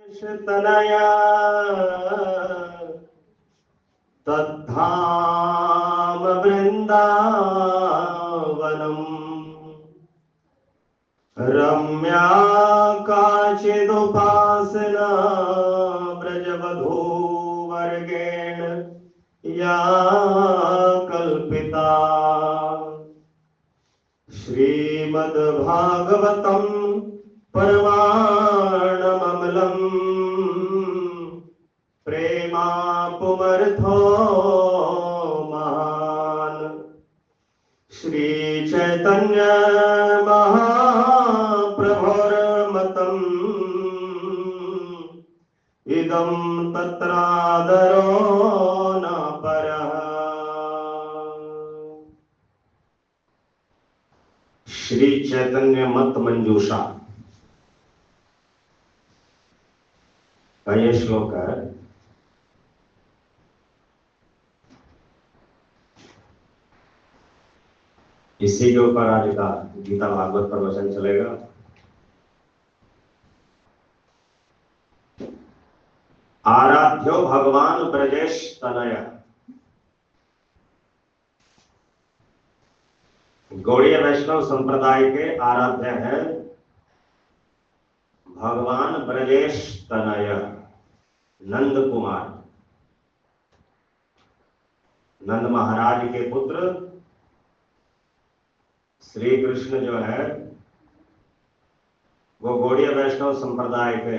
तनया तद्धाम वृंदावनम रम्या काचिदुपासना ब्रजवधूवर्गेण या कल्पिता श्रीमद्भागवतम परमाणममलम् प्रेमापुमर्थो महान् श्री चैतन्य महाप्रभुर्मतम् इदं तत्रादरो न परः। श्री चैतन्य मत मंजूषा का यह श्लोक है। इसी के ऊपर आज का गीता भागवत प्रवचन चलेगा। आराध्यो भगवान ब्रजेश तनय। गौड़ीय वैष्णव संप्रदाय के आराध्य हैं भगवान ब्रजेश तनय नंद कुमार। नंद महाराज के पुत्र श्री कृष्ण जो है वो गौड़ीय वैष्णव संप्रदाय के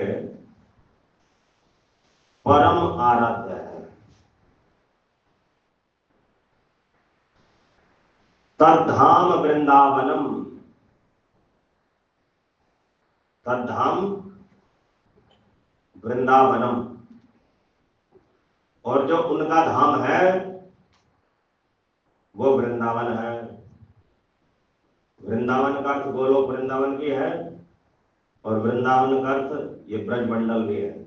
परम आराध्य है। तद्धाम वृंदावनम। तद्धाम वृंदावनम, और जो उनका धाम है वो वृंदावन है। वृंदावन का अर्थ गोलोक वृंदावन भी है और वृंदावन का अर्थ ये ब्रजमंडल भी है।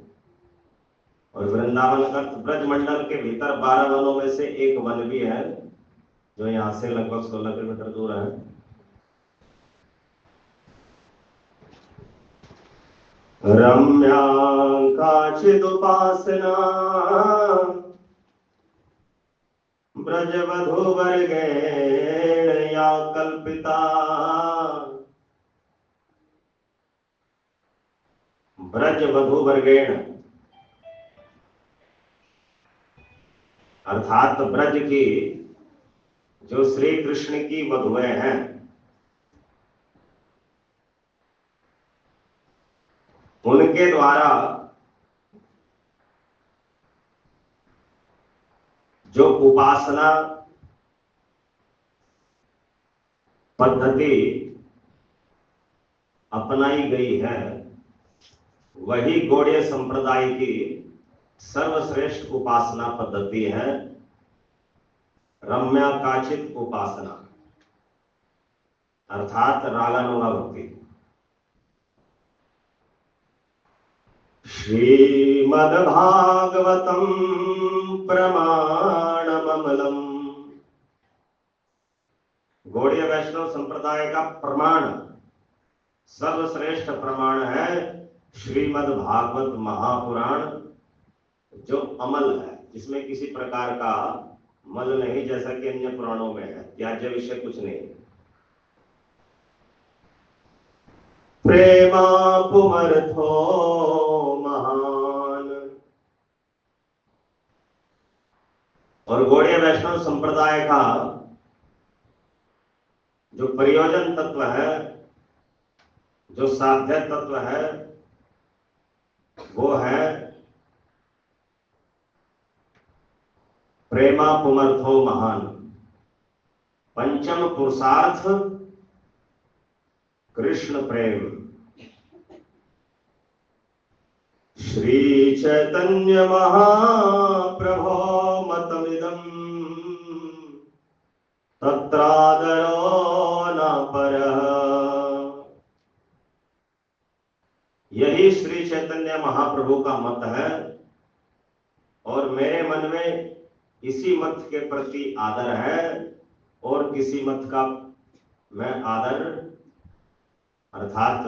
और वृंदावन का अर्थ ब्रजमंडल के भीतर 12 वनों में से एक वन भी है जो यहां से लगभग 16 किलोमीटर दूर है। रम्या काचिदुपासना ब्रजवधूवर्गेण या कल्पिता। ब्रजवधूवर्गेण अर्थात ब्रज की जो श्री कृष्ण की वधुएं हैं उनके द्वारा जो उपासना पद्धति अपनाई गई है वही गौड़ीय संप्रदाय की सर्वश्रेष्ठ उपासना पद्धति है। रम्या काचित उपासना अर्थात रागानुगा भक्ति। श्रीमद्भागवतम प्रमाणममलम्। गौड़ीय वैष्णव संप्रदाय का प्रमाण सर्वश्रेष्ठ प्रमाण है श्रीमद्भागवत महापुराण, जो अमल है, जिसमें किसी प्रकार का मल नहीं, जैसा कि अन्य पुराणों में है, त्याज्य विषय कुछ नहीं। प्रेमापुमर्थो महान। और गौड़ीय वैष्णव संप्रदाय का जो प्रयोजन तत्व है, जो साध्य तत्व है, वो है प्रेमापुमर्थो महान। पंचम पुरुषार्थ कृष्ण प्रेम। श्री चैतन्य महाप्रभो मतमिदम् तत्रादरो न परः। यही श्री चैतन्य महाप्रभु का मत है और मेरे मन में इसी मत के प्रति आदर है और किसी मत का मैं आदर अर्थात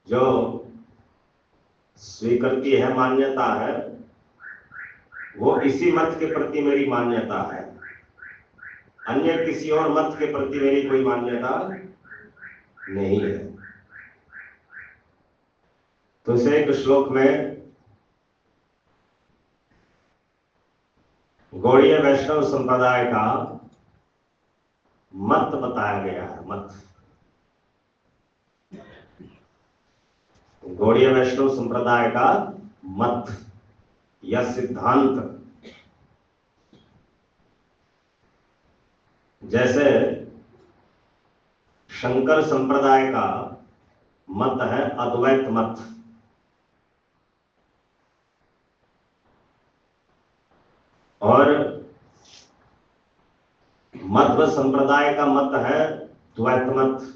जो स्वीकृति है, मान्यता है, वो इसी मत के प्रति मेरी मान्यता है। अन्य किसी और मत के प्रति मेरी कोई मान्यता नहीं है। तो इसे एक श्लोक में गौड़ीय वैष्णव संप्रदाय का मत बताया गया है। मत, गौड़ीय वैष्णव संप्रदाय का मत या सिद्धांत। जैसे शंकर संप्रदाय का मत है अद्वैत मत, और मध्व संप्रदाय का मत है द्वैत मत।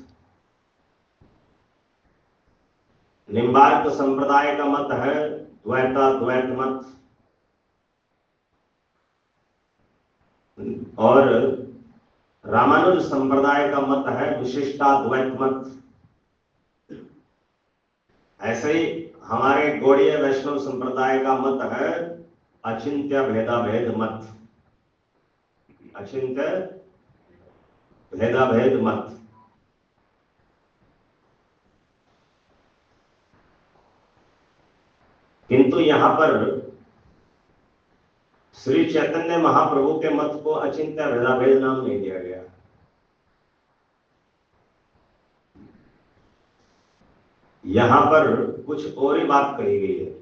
निम्बार्क संप्रदाय का मत है द्वैत मत, और रामानुज संप्रदाय का मत है विशिष्टाद्वैत मत। ऐसे ही हमारे गौड़ीय वैष्णव संप्रदाय का मत है अचिंत्य भेदाभेद मत। अचिंत्य भेदाभेद मत। किंतु यहां पर श्री चैतन्य महाप्रभु के मत को अचिंत्य भेदाभेद नाम नहीं दिया गया। यहां पर कुछ और ही बात कही गई है।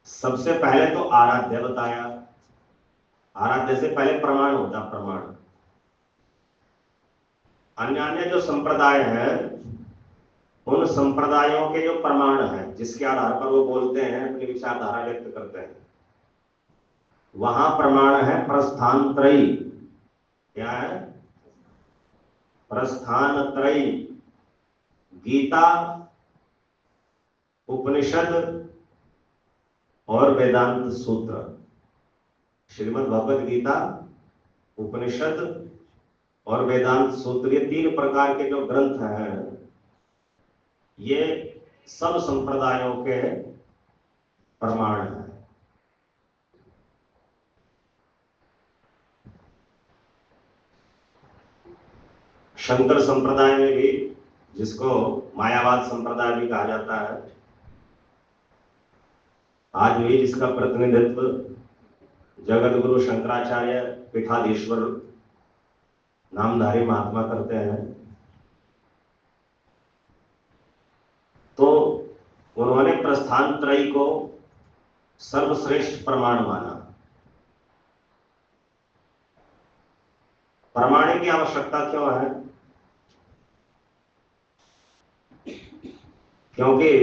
सबसे पहले तो आराध्य बताया। आराध्य से पहले प्रमाण होता, प्रमाण। अन्य जो संप्रदाय है, उन संप्रदायों के जो प्रमाण हैं, जिसके आधार पर वो बोलते हैं, अपनी विचारधारा व्यक्त करते हैं, वहां प्रमाण है प्रस्थान त्रयी। क्या है? प्रस्थान त्रयी, गीता, उपनिषद और वेदांत सूत्र। श्रीमद् भगवद गीता, उपनिषद और वेदांत सूत्र, ये तीन प्रकार के जो ग्रंथ हैं, ये सब संप्रदायों के प्रमाण हैं। शंकर संप्रदाय में भी, जिसको मायावाद संप्रदाय भी कहा जाता है, आज भी जिसका प्रतिनिधित्व जगत गुरु शंकराचार्य पीठाधीश्वर नामधारी महात्मा करते हैं, तो उन्होंने प्रस्थान त्रयी को सर्वश्रेष्ठ प्रमाण माना। प्रमाण की आवश्यकता क्यों है? क्योंकि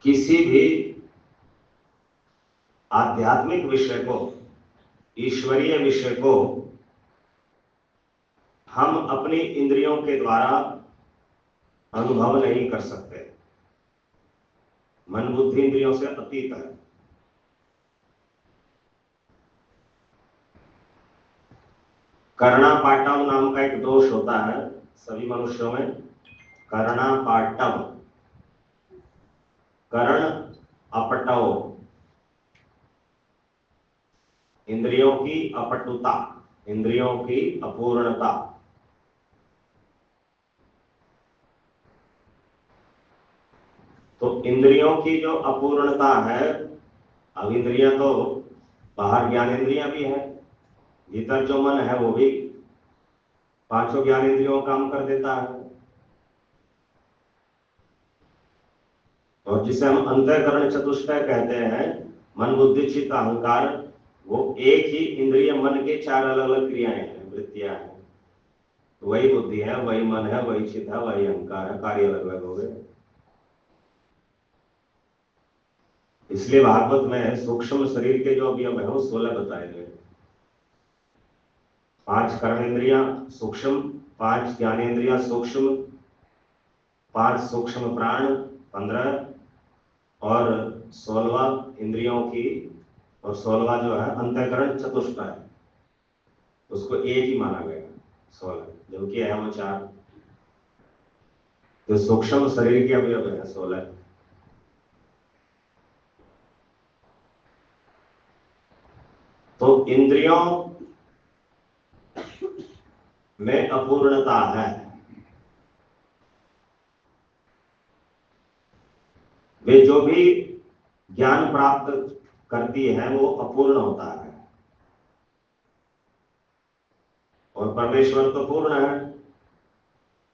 किसी भी आध्यात्मिक विषय को, ईश्वरीय विषय को हम अपनी इंद्रियों के द्वारा अनुभव नहीं कर सकते। मन बुद्धि इंद्रियों से अतीत है। कर्णापाटव नाम का एक दोष होता है सभी मनुष्यों में। कर्णापाटव, कर्ण अपटव, इंद्रियों की अपटुता, इंद्रियों की अपूर्णता। तो इंद्रियों की जो अपूर्णता है, अब इंद्रियां तो बाहर ज्ञानेंद्रियां भी है, भीतर जो मन है वो भी पांचों ज्ञानेंद्रियों काम कर देता है। और जिसे हम अंतःकरण चतुष्टय कहते हैं, मन बुद्धि चित्त अहंकार, वो एक ही इंद्रिय मन के चार अलग अलग क्रियाएं हैं, वृत्तियां हैं। वही बुद्धि है, वही मन है, वही चित्त है, वही अहंकार है, कार्य अलग अलग हो गए। इसलिए भागवत में सूक्ष्म शरीर के जो अवयव है वो 16 बताए गए। 5 कर्मेंद्रियां सूक्ष्म, 5 ज्ञानेंद्रियां सूक्ष्म, 5 सूक्ष्म प्राण 15, और 16 इंद्रियों की, और 16वां जो है अंतःकरण चतुष्टय, उसको एक ही माना गया। 16, जबकि है वो 4। तो सूक्ष्म शरीर के अवयव है 16। तो इंद्रियों में अपूर्णता है। वे जो भी ज्ञान प्राप्त करती है वो अपूर्ण होता है, और परमेश्वर तो पूर्ण है,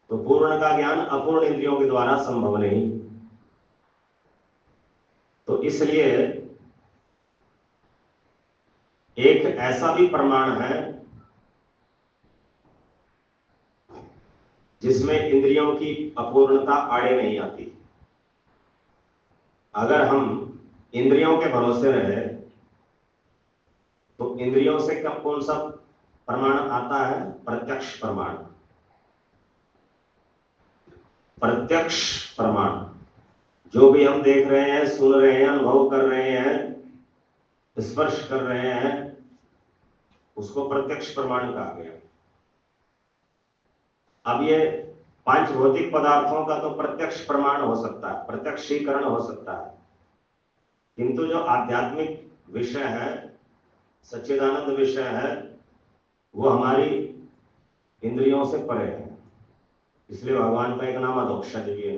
तो पूर्ण का ज्ञान अपूर्ण इंद्रियों के द्वारा संभव नहीं। तो इसलिए एक ऐसा भी प्रमाण है जिसमें इंद्रियों की अपूर्णता आड़े नहीं आती। अगर हम इंद्रियों के भरोसे रहे तो इंद्रियों से कब कौन सा प्रमाण आता है? प्रत्यक्ष प्रमाण। प्रत्यक्ष प्रमाण जो भी हम देख रहे हैं, सुन रहे हैं, अनुभव कर रहे हैं, स्पर्श कर रहे हैं, उसको प्रत्यक्ष प्रमाण कहा गया। अब ये 5 भौतिक पदार्थों का तो प्रत्यक्ष प्रमाण हो सकता है, प्रत्यक्षीकरण हो सकता है, किंतु जो आध्यात्मिक विषय है, सच्चिदानंद विषय है, वो हमारी इंद्रियों से परे है। इसलिए भगवान का एक नाम अधोक्षज भी है।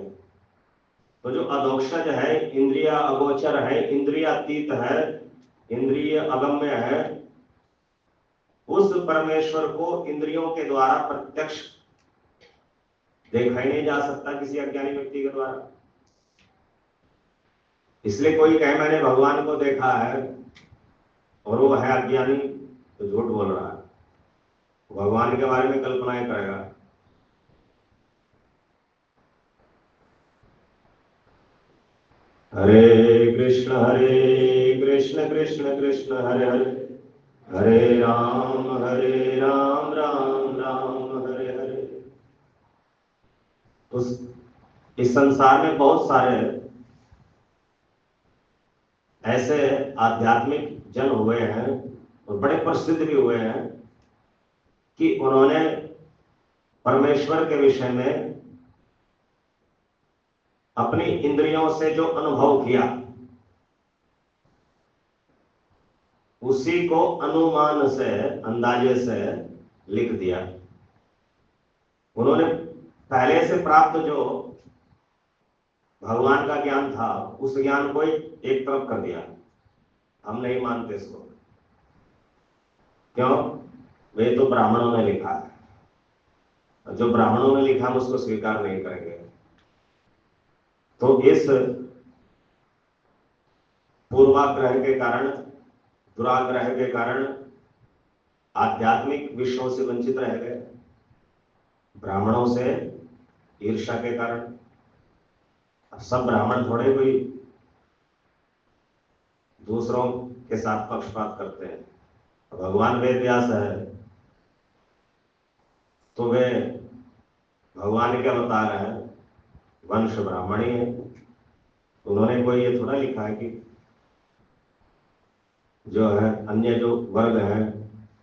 तो जो अधोक्षज है, इंद्रिया अगोचर है, इंद्रियातीत है, इंद्रिय अगम्य है, उस परमेश्वर को इंद्रियों के द्वारा प्रत्यक्ष देखा ही नहीं जा सकता किसी अज्ञानी व्यक्ति के द्वारा। इसलिए कोई कहे मैंने भगवान को देखा है और वो है अज्ञानी, तो झूठ बोल रहा है, भगवान के बारे में कल्पनाएं करेगा। हरे कृष्ण कृष्ण कृष्ण हरे हरे, हरे राम राम राम हरे हरे। इस संसार में बहुत सारे ऐसे आध्यात्मिक जन हुए हैं और बड़े प्रसिद्ध भी हुए हैं कि उन्होंने परमेश्वर के विषय में अपनी इंद्रियों से जो अनुभव किया उसी को अनुमान से, अंदाजे से लिख दिया। उन्होंने पहले से प्राप्त जो भगवान का ज्ञान था उस ज्ञान को एक तरफ कर दिया। हम नहीं मानते इसको। क्यों? वे तो ब्राह्मणों ने लिखा है, जो ब्राह्मणों ने लिखा हम उसको स्वीकार नहीं करेंगे। तो इस पूर्वाग्रह के कारण, दुराग्रह के कारण आध्यात्मिक विषयों से वंचित रह गए, ब्राह्मणों से ईर्ष्या के कारण। अब सब ब्राह्मण थोड़े कोई दूसरों के साथ पक्षपात करते हैं। भगवान वेद व्यास है तो वे भगवान के अवतार हैं, वंश ब्राह्मणी है। उन्होंने कोई ये थोड़ा लिखा है कि जो है अन्य जो वर्ग हैं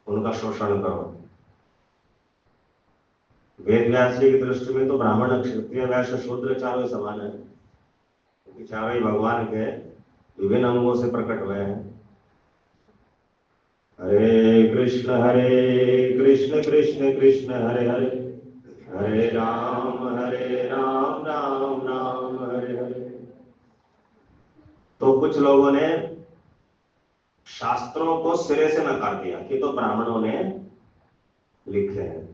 उनका शोषण करो। वेद व्यास जी की दृष्टि में तो ब्राह्मण, क्षत्रिय, वैश्य, शूद्र चारों समान है, क्योंकि चारों ही भगवान के विभिन्न अंगों से प्रकट हुए हैं। हरे कृष्ण कृष्ण कृष्ण हरे हरे, हरे राम राम राम हरे हरे। तो कुछ लोगों ने शास्त्रों को सिरे से नकार दिया कि तो ब्राह्मणों ने लिखे हैं,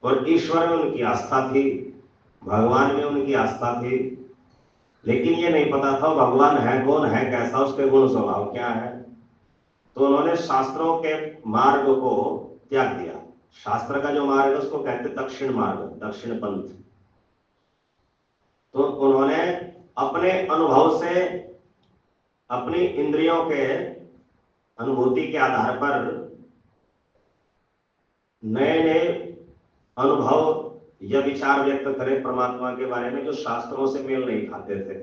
और ईश्वर में उनकी आस्था थी, भगवान में उनकी आस्था थी, लेकिन ये नहीं पता था भगवान है कौन, है कैसा, उसके गुण स्वभाव क्या है। तो उन्होंने शास्त्रों के मार्ग को त्याग दिया। शास्त्र का जो मार्ग है उसको कहते दक्षिण मार्ग, दक्षिण पंथ। तो उन्होंने अपने अनुभव से, अपनी इंद्रियों के अनुभूति के आधार पर नए नए अनुभव या विचार व्यक्त करें परमात्मा के बारे में जो शास्त्रों से मेल नहीं खाते थे।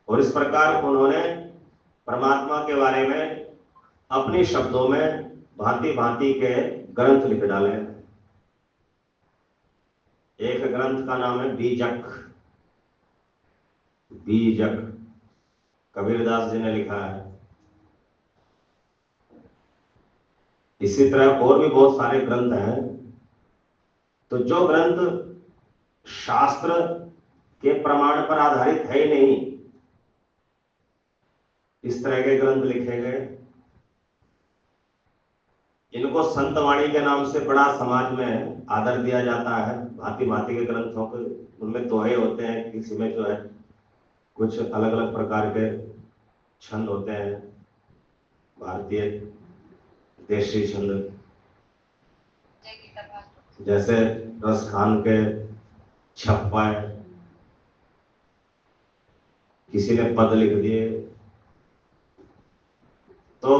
और इस प्रकार उन्होंने परमात्मा के बारे में अपने शब्दों में भांति भांति के ग्रंथ लिख डाले। एक ग्रंथ का नाम है बीजक। बीजक कबीरदास जी ने लिखा है। इसी तरह और भी बहुत सारे ग्रंथ हैं। तो जो ग्रंथ शास्त्र के प्रमाण पर आधारित है ही नहीं, इस तरह के ग्रंथ लिखे गए। इनको संत वाणी के नाम से बड़ा समाज में आदर दिया जाता है। भांति भांति के ग्रंथों के उनमें दोहे होते हैं, किसी में जो है कुछ अलग अलग प्रकार के छंद होते हैं, भारतीय देशी छंद, जैसे रसखान के छप्पा है, किसी ने पद लिख दिए। तो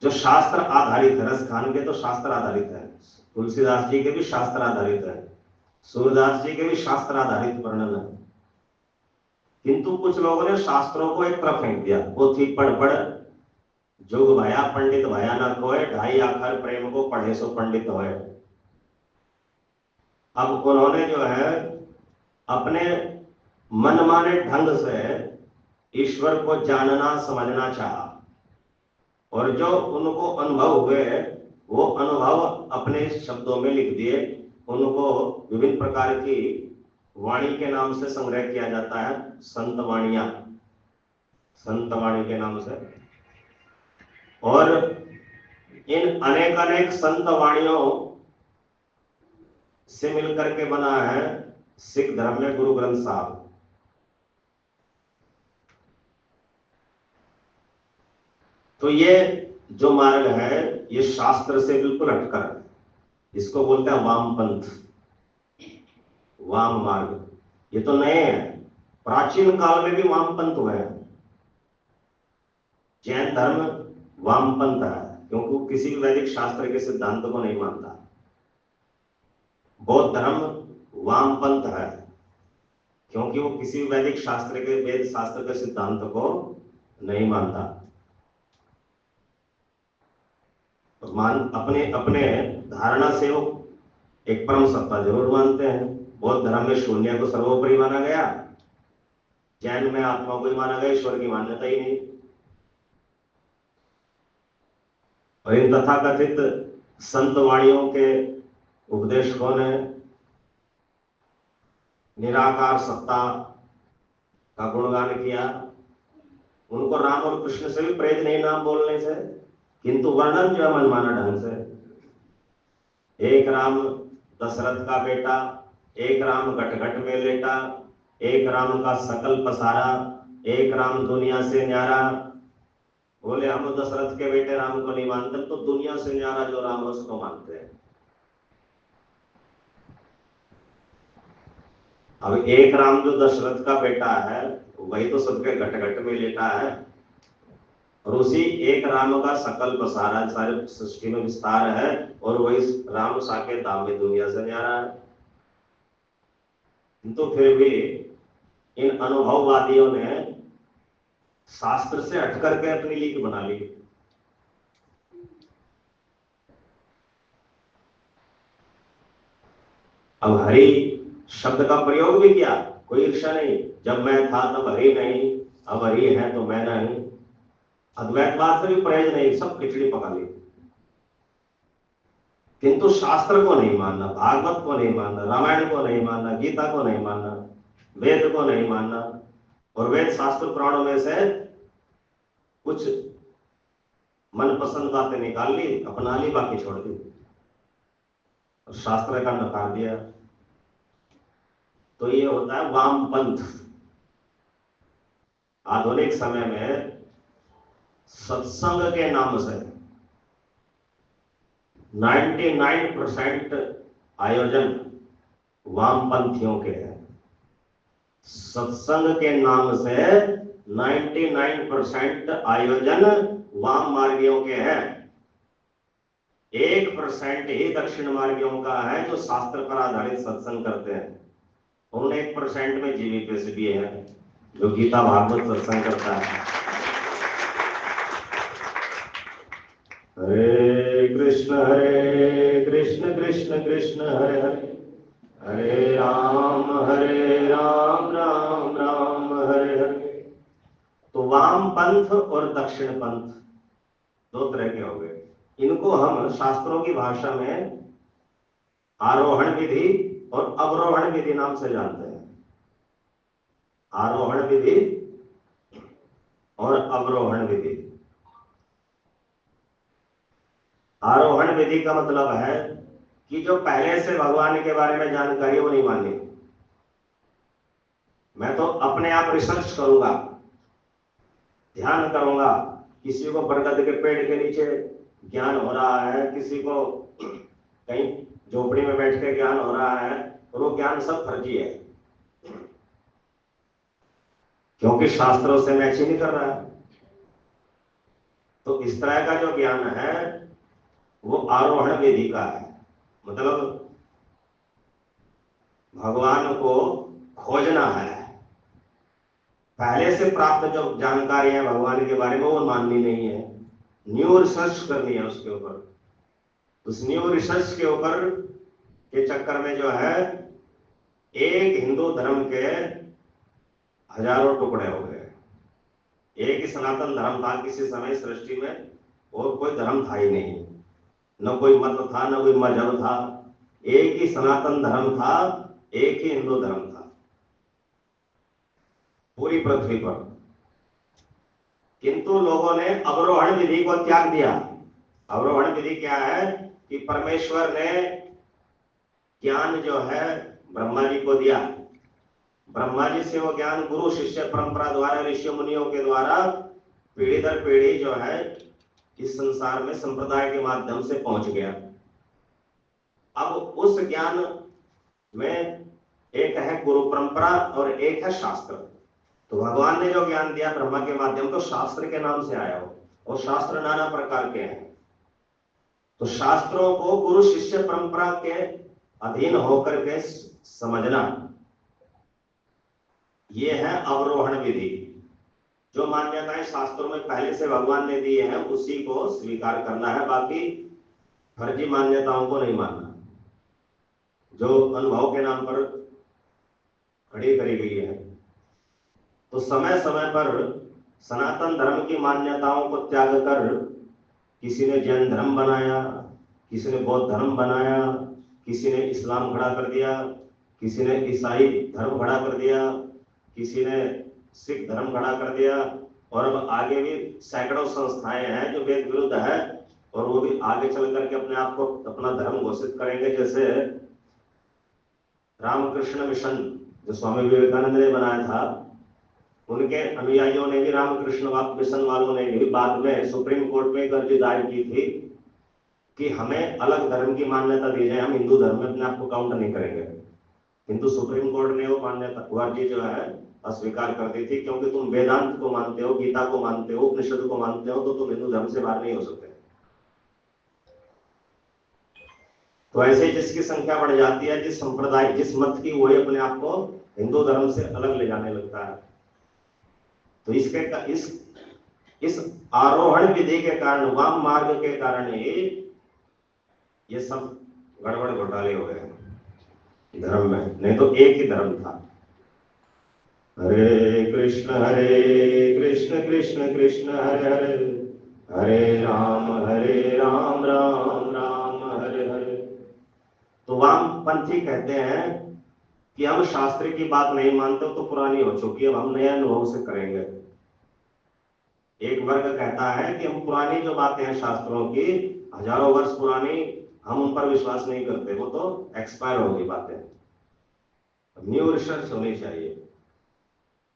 जो शास्त्र आधारित है, रसखान के तो शास्त्र आधारित है, तुलसीदास जी के भी शास्त्र आधारित है, सूरदास जी के भी शास्त्र आधारित वर्णन है। किंतु कुछ लोगों ने शास्त्रों को एक तरफ फेंक दिया। पोथी पढ़ पढ़ जोग भाया पंडित भाया न खोए, ढाई आखर प्रेम को पढ़े सो पंडित होए। अब उन्होंने जो है अपने मनमाने ढंग से ईश्वर को जानना समझना चाहा, और जो उनको अनुभव हुए वो अनुभव अपने शब्दों में लिख दिए। उनको विभिन्न प्रकार की वाणी के नाम से संग्रह किया जाता है, संत वाणियां, संत वाणी के नाम से। और इन अनेक अनेक संत वाणियों से मिलकर के बना है सिख धर्म में गुरु ग्रंथ साहब। तो ये जो मार्ग है ये शास्त्र से बिल्कुल हटकर है। इसको बोलते हैं वामपंथ, वाम मार्ग। ये तो नए हैं, प्राचीन काल में भी वामपंथ हुए हैं। जैन धर्म वामपंथ है क्योंकि वो किसी भी वैदिक शास्त्र के सिद्धांत को नहीं मानता। बौद्ध धर्म वामपंथ है क्योंकि वो किसी भी वैदिक शास्त्र के, वेद शास्त्र के सिद्धांत को नहीं मानता। अपने अपने धारणा से वो एक परम सत्ता जरूर मानते हैं। बौद्ध धर्म में शून्य को सर्वोपरि माना गया, जैन में आत्मा को ही माना गया, ईश्वर की मान्यता ही नहीं। और इन तथाकथित संत वाणियों के उपदेशकों ने निराकार सत्ता का गुणगान किया। उनको राम और कृष्ण से भी प्रेत नहीं नाम बोलने से, किंतु वर्णन जो है मनमाना ढंग से। एक राम दशरथ का बेटा, एक राम घट घट में लेटा, एक राम का सकल पसारा, एक राम दुनिया से न्यारा। बोले हम दशरथ के बेटे राम को नहीं मानते, तो दुनिया से न्यारा जो राम है उसको मानते हैं। अब एक राम जो दशरथ का बेटा है वही तो सबके घट घट में लेटा है, और उसी एक राम का सकल पसारा, सारे सृष्टि में विस्तार है, और वही राम साके दाम में दुनिया से न्यारा है। तो फिर भी इन अनुभववादियों ने शास्त्र से हट करके अपनी लीक बना ली। अब हरि शब्द का प्रयोग भी किया, कोई ईर्षा नहीं। जब मैं था तब हरि नहीं, अब हरि है तो मैं नहीं। अद्वैतवाद से भी परहेज नहीं, सब खिचड़ी पका ली। किंतु शास्त्र को नहीं मानना, भागवत को नहीं मानना, रामायण को नहीं मानना, गीता को नहीं मानना, वेद को नहीं मानना, और वेद शास्त्र पुराणों में से कुछ मनपसंद बातें निकाल ली, अपना ली, बाकी छोड़ दी, और शास्त्र का नकार दिया। तो ये होता है वामपंथ। आधुनिक समय में सत्संग के नाम से 99% आयोजन वामपंथियों के हैं। सत्संग के नाम से 99% आयोजन वाम मार्गियों के हैं। 1% ही दक्षिण मार्गियों का है जो शास्त्र पर आधारित सत्संग करते हैं। उन 1% में जीवीपीएस भी है जो गीता भागवत सत्संग करता है। हरे कृष्ण कृष्ण कृष्ण हरे हरे, हरे राम राम राम हरे हरे। तो वाम पंथ और दक्षिण पंथ दो तरह के हो गए। इनको हम शास्त्रों की भाषा में आरोहण विधि और अवरोहण विधि नाम से जानते हैं। आरोहण विधि और अवरोहण विधि। आरोहण विधि का मतलब है कि जो पहले से भगवान के बारे में जानकारी है वो नहीं माननी। मैं तो अपने आप रिसर्च करूंगा, ध्यान करूंगा। किसी को बरगद के पेड़ के नीचे ज्ञान हो रहा है, किसी को कहीं झोपड़ी में बैठ के ज्ञान हो रहा है, और वो ज्ञान सब फर्जी है, क्योंकि शास्त्रों से मैच ही नहीं कर रहा है। तो इस तरह का जो ज्ञान है वो आरोहण विधि का है। मतलब भगवान को खोजना है, पहले से प्राप्त जो जानकारी है भगवान के बारे में वो माननी नहीं है, न्यू रिसर्च करनी है उसके ऊपर। उस न्यू रिसर्च के ऊपर के चक्कर में जो है एक हिंदू धर्म के हजारों टुकड़े हो गए। एक ही सनातन धर्म था किसी समय सृष्टि में, और कोई धर्म था ही नहीं, न कोई मत था न कोई मजहब था। एक ही सनातन धर्म था, एक ही हिंदू धर्म था पूरी पृथ्वी पर। किंतु लोगों ने अवरोहण विधि को त्याग दिया। अवरोहण विधि क्या है कि परमेश्वर ने ज्ञान जो है ब्रह्मा जी को दिया, ब्रह्मा जी से वो ज्ञान गुरु शिष्य परंपरा द्वारा ऋषि मुनियों के द्वारा पीढ़ी दर पीढ़ी जो है इस संसार में संप्रदाय के माध्यम से पहुंच गया। अब उस ज्ञान में एक है गुरु परंपरा और एक है शास्त्र। तो भगवान ने जो ज्ञान दिया ब्रह्मा के माध्यम तो शास्त्र के नाम से आया हो, और शास्त्र नाना प्रकार के हैं। तो शास्त्रों को गुरु शिष्य परंपरा के अधीन होकर के समझना, ये है अवरोहण विधि। जो मान्यताएं शास्त्रों में पहले से भगवान ने दी है उसी को स्वीकार करना है, बाकी फर्जी मान्यताओं को नहीं मानना जो अनुभव के नाम पर खड़ी करी गई है। तो समय समय पर सनातन धर्म की मान्यताओं को त्याग कर किसी ने जैन धर्म बनाया, किसी ने बौद्ध धर्म बनाया, किसी ने इस्लाम खड़ा कर दिया, किसी ने ईसाई धर्म खड़ा कर दिया, किसी ने सिख धर्म खड़ा कर दिया, और अब आगे भी सैकड़ों संस्थाएं हैं जो वेद विरुद्ध है, और वो भी आगे चल करके अपने आप को अपना धर्म घोषित करेंगे। जैसे रामकृष्ण मिशन जो स्वामी विवेकानंद ने बनाया था, उनके अनुयायियों ने भी, रामकृष्ण मिशन वालों ने भी बाद में सुप्रीम कोर्ट में एक अर्जी दायर की थी कि हमें अलग धर्म की मान्यता दी जाए, हम हिंदू धर्म में अपने आप को काउंट नहीं करेंगे। किंतु सुप्रीम कोर्ट ने वो मान्यता अर्जी जो है अस्वीकार कर दी थी, क्योंकि तुम वेदांत को मानते हो, गीता को मानते हो, उपनिषद को मानते हो, तो तुम हिंदू धर्म से बाहर नहीं हो सकते। तो ऐसे जिसकी संख्या बढ़ जाती है, जिस संप्रदाय जिस मत की, वही अपने आप को हिंदू धर्म से अलग ले जाने लगता है। तो इस आरोहण विधि के कारण, वाम मार्ग के कारण ही ये सब गड़बड़ घोटाले हो गए धर्म में। नहीं तो एक ही धर्म था। हरे कृष्ण कृष्ण कृष्ण हरे हरे, हरे राम राम राम हरे हरे। तो वामपंथी कहते हैं कि हम शास्त्र की बात नहीं मानते, तो पुरानी हो चुकी है, अब हम नए अनुभव से करेंगे। एक वर्ग कहता है कि हम पुरानी जो बातें हैं शास्त्रों की, हजारों वर्ष पुरानी, हम उन पर विश्वास नहीं करते, वो तो एक्सपायर हो गई बातें। न्यू रिसर्च होनी चाहिए।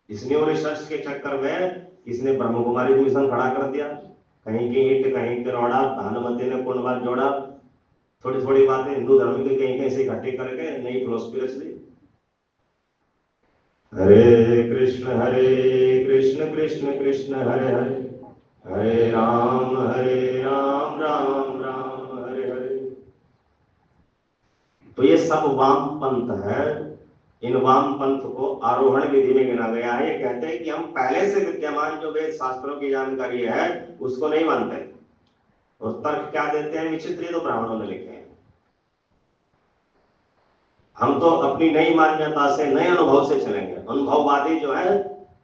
इस न्यू रिसर्च के चक्कर में किसने ब्रह्म कुमारी मिशन खड़ा कर दिया, कहीं की ईंट कहीं की रोड़ा, भानुमति ने कुंडवाल जोड़ा, थोड़ी थोड़ी बातें हिंदू धर्म की कहीं कहीं से इकट्ठी करके नई फिलोसफी रच ली। हरे कृष्ण कृष्ण कृष्ण हरे हरे, हरे राम राम राम हरे हरे। तो ये सब वाम पंथ है। इन वाम पंथ को आरोहण विधि में गिना गया है। ये कहते हैं कि हम पहले से विद्यमान जो वेद शास्त्रों की जानकारी है उसको नहीं मानते, और तर्क क्या देते हैं विचित्र, तो ब्राह्मणों ने लिखे हैं। हम तो अपनी नई मान्यता से, नए अनुभव से चलेंगे। अनुभववादी जो है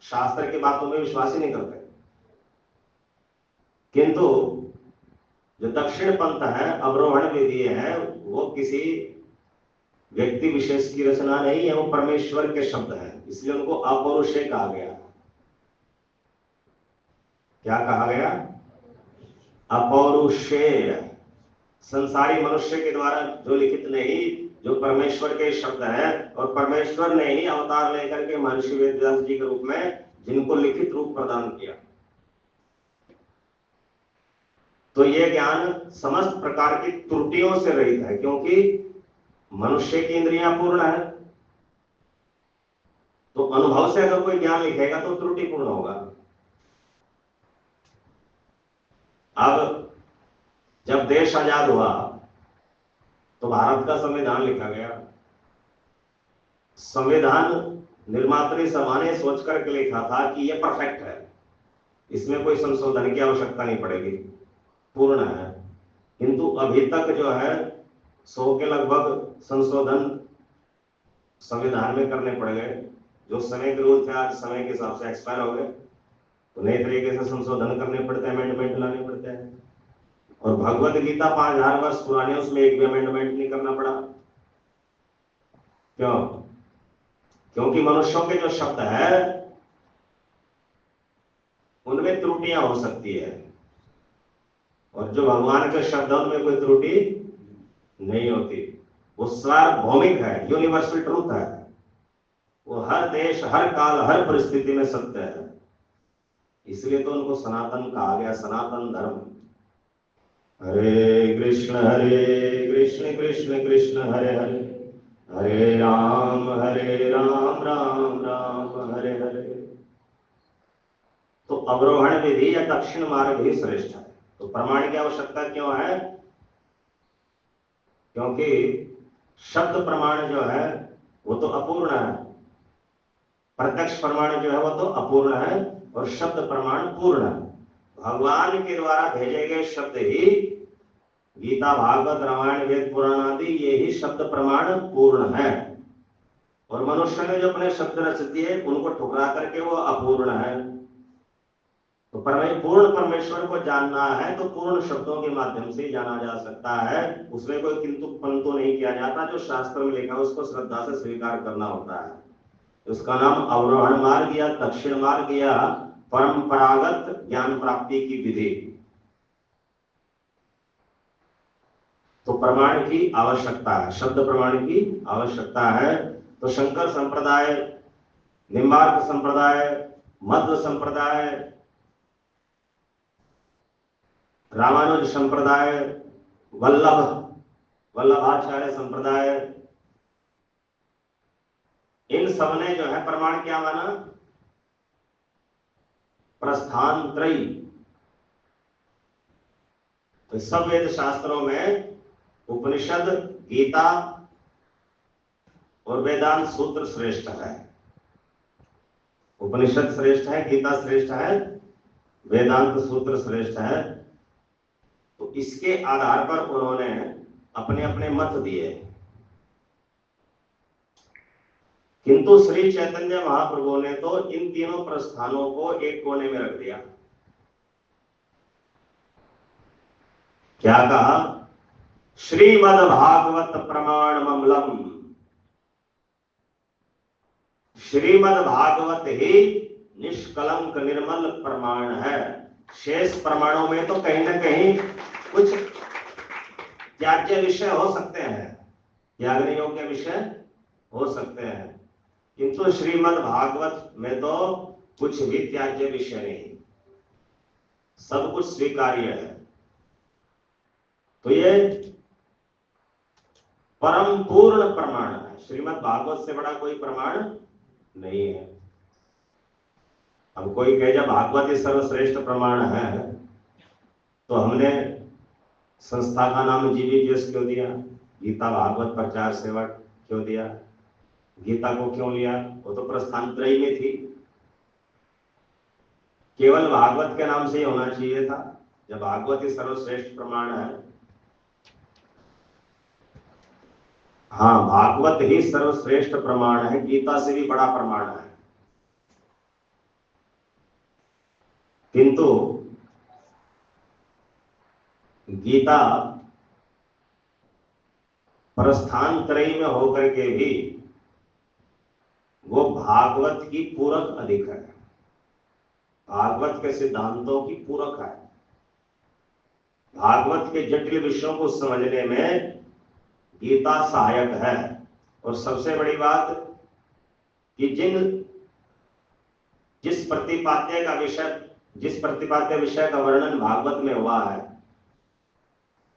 शास्त्र की बातों में विश्वास ही नहीं करते। किंतु जो दक्षिण पंथ है, अवरोहण विधि है, वो किसी व्यक्ति विशेष की रचना नहीं है, वो परमेश्वर के शब्द हैं, इसलिए उनको अपौरुषेय कहा गया। क्या कहा गया? अपौरुषेय। संसारी मनुष्य के द्वारा जो लिखित नहीं, जो परमेश्वर के शब्द है, और परमेश्वर ने ही अवतार लेकर के महर्षि वेदव्यास जी के रूप में जिनको लिखित रूप प्रदान किया। तो ये ज्ञान समस्त प्रकार की त्रुटियों से रहित है, क्योंकि मनुष्य की इंद्रियां पूर्ण है, तो अनुभव से अगर कोई ज्ञान लिखेगा तो त्रुटिपूर्ण होगा। अब जब देश आजाद हुआ तो भारत का संविधान लिखा गया। संविधान निर्मात्री सभा ने सोच करके लिखा था कि यह परफेक्ट है, इसमें कोई संशोधन की आवश्यकता नहीं पड़ेगी, पूर्ण है। किंतु अभी तक जो है 100 के लगभग संशोधन संविधान में करने पड़ गए। जो समय के रूल थे आज समय के हिसाब से एक्सपायर हो गए, तो नए तरीके से संशोधन करने पड़ते हैं, अमेंडमेंट लाने पड़ते हैं। और भगवत गीता 5000 वर्ष पुरानी, उसमें एक भी अमेंडमेंट नहीं करना पड़ा। क्यों? क्योंकि मनुष्यों के जो शब्द है उनमें त्रुटियां हो सकती है, और जो भगवान के शब्द है उनमें कोई त्रुटि नहीं होती। वो सार्वभौमिक है, यूनिवर्सल ट्रूथ है, वो हर देश, हर काल, हर परिस्थिति में सत्य है। इसलिए तो उनको सनातन कहा गया, सनातन धर्म। हरे कृष्ण कृष्ण कृष्ण हरे हरे, हरे राम राम राम हरे हरे। तो अवरोहण विधि या दक्षिण मार्ग ही श्रेष्ठ है। तो प्रमाण की आवश्यकता क्यों है? क्योंकि शब्द प्रमाण जो है वो तो अपूर्ण है, प्रत्यक्ष प्रमाण जो है वो तो अपूर्ण है, और शब्द प्रमाण पूर्ण है। भगवान के द्वारा भेजे गए शब्द ही गीता, भागवत, रामायण, वेद, पुराण आदि, ये ही शब्द प्रमाण पूर्ण है। और मनुष्य ने जो अपने शब्द रच दिए उनको ठुकरा करके वो अपूर्ण है। तो पूर्ण परमेश्वर को जानना है तो पूर्ण शब्दों के माध्यम से जाना जा सकता है, उसमें कोई किंतु परंतु नहीं किया जाता। जो शास्त्र में लिखा है उसको श्रद्धा से स्वीकार करना होता है। उसका नाम अवरोहण मार्ग या दक्षिण मार्ग या परंपरागत ज्ञान प्राप्ति की विधि। तो प्रमाण की आवश्यकता है, शब्द प्रमाण की आवश्यकता है। तो शंकर संप्रदाय, निम्बार्क संप्रदाय, मध्व संप्रदाय, रामानुज संप्रदाय, वल्लभाचार्य संप्रदाय, इन सब ने जो है प्रमाण क्या माना? प्रस्थान त्रयी। तो सब वेद शास्त्रों में उपनिषद, गीता और वेदांत सूत्र श्रेष्ठ है। उपनिषद श्रेष्ठ है, गीता श्रेष्ठ है, वेदांत सूत्र श्रेष्ठ है। तो इसके आधार पर उन्होंने अपने अपने मत दिए। किंतु श्री चैतन्य महाप्रभु ने तो इन तीनों प्रस्थानों को एक कोने में रख दिया। क्या कहा? श्रीमद् भागवत प्रमाण ममलम। श्रीमद् भागवत ही निष्कलंक निर्मल प्रमाण है। शेष प्रमाणों में तो कहीं ना कहीं कुछ त्याज्य विषय हो सकते हैं, त्यागने योग्य विषय हो सकते हैं, किंतु श्रीमद् भागवत में तो कुछ भी त्याज्य विषय नहीं, सब कुछ स्वीकार्य है। तो ये परम पूर्ण प्रमाण है। श्रीमद् भागवत से बड़ा कोई प्रमाण नहीं है। अब कोई कहे जब भागवत ही सर्वश्रेष्ठ प्रमाण है तो हमने संस्था का नाम जीबीपीएस क्यों दिया? गीता भागवत प्रचार सेवा क्यों दिया? गीता को क्यों लिया? वो तो प्रस्थान त्रयी में थी। केवल भागवत के नाम से ही होना चाहिए था। जब भागवत ही सर्वश्रेष्ठ प्रमाण है, हाँ भागवत ही सर्वश्रेष्ठ प्रमाण है, गीता से भी बड़ा प्रमाण है। किंतु गीता प्रस्थानत्रयी में होकर के भी वो भागवत की पूरक अधिक है, भागवत के सिद्धांतों की पूरक है। भागवत के जटिल विषयों को समझने में गीता सहायक है। और सबसे बड़ी बात कि जिस प्रतिपाद्य विषय का वर्णन भागवत में हुआ है,